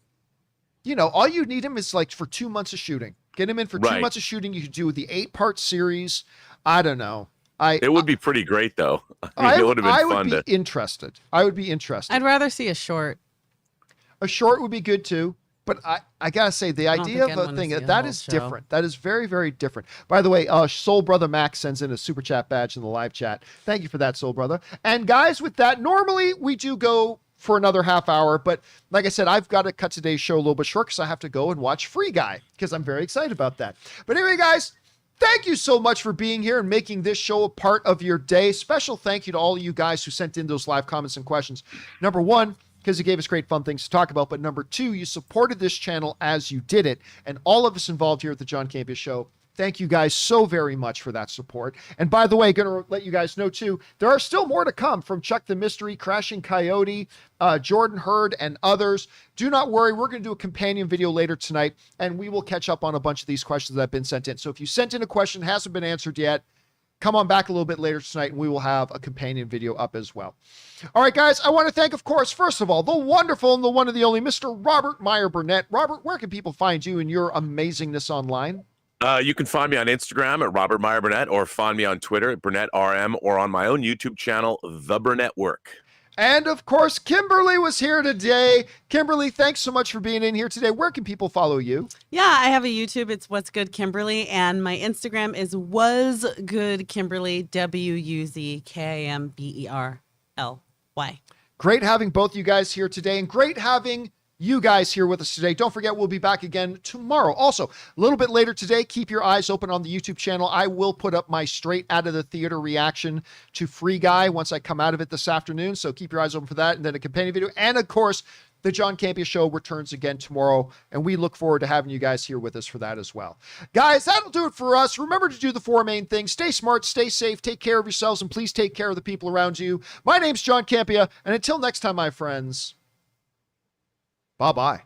all you need him is like for 2 months of shooting. Get him in for 2 months of shooting. You could do the 8-part series. I don't know. It would be pretty great though. I mean, it would have been fun. I would be interested. I'd rather see a short. A short would be good too. But I gotta say, the idea of a thing that is different. That is very, very different. By the way, Soul Brother Max sends in a super chat badge in the live chat. Thank you for that, Soul Brother. And guys, with that, normally we do go for another half hour, but like I said, I've got to cut today's show a little bit short because I have to go and watch Free Guy because I'm very excited about that. But anyway, guys, thank you so much for being here and making this show a part of your day. Special thank you to all of you guys who sent in those live comments and questions. Number one, because you gave us great fun things to talk about. But number two, you supported this channel as you did it. And all of us involved here at the John Campea Show, thank you guys so very much for that support. And by the way, going to let you guys know too, there are still more to come from Chuck the Mystery, Crashing Coyote, Jordan Hurd, and others. Do not worry. We're going to do a companion video later tonight, and we will catch up on a bunch of these questions that have been sent in. So if you sent in a question, hasn't been answered yet, come on back a little bit later tonight, and we will have a companion video up as well. All right, guys, I want to thank, of course, first of all, the wonderful and the one and the only Mr. Robert Meyer Burnett. Robert, where can people find you and your amazingness online? You can find me on Instagram at Robert Meyer Burnett, or find me on Twitter at Burnett RM, or on my own YouTube channel, The Burnett Work. And, of course, Kimberly was here today. Kimberly, thanks so much for being in here today. Where can people follow you? Yeah, I have a YouTube. It's What's Good Kimberly. And my Instagram is Was Good Kimberly, WUZKIMBERLY. Great having both you guys here today, and great having you guys here with us today. Don't forget, we'll be back again tomorrow. Also, a little bit later today, keep your eyes open on the YouTube channel. I will put up my straight out of the theater reaction to Free Guy once I come out of it this afternoon. So keep your eyes open for that, and then a companion video. And of course, the John Campea Show returns again tomorrow, and we look forward to having you guys here with us for that as well. Guys, that'll do it for us. Remember to do the 4 main things. Stay smart, stay safe, take care of yourselves, and please take care of the people around you. My name's John Campea, and until next time, my friends, bye-bye.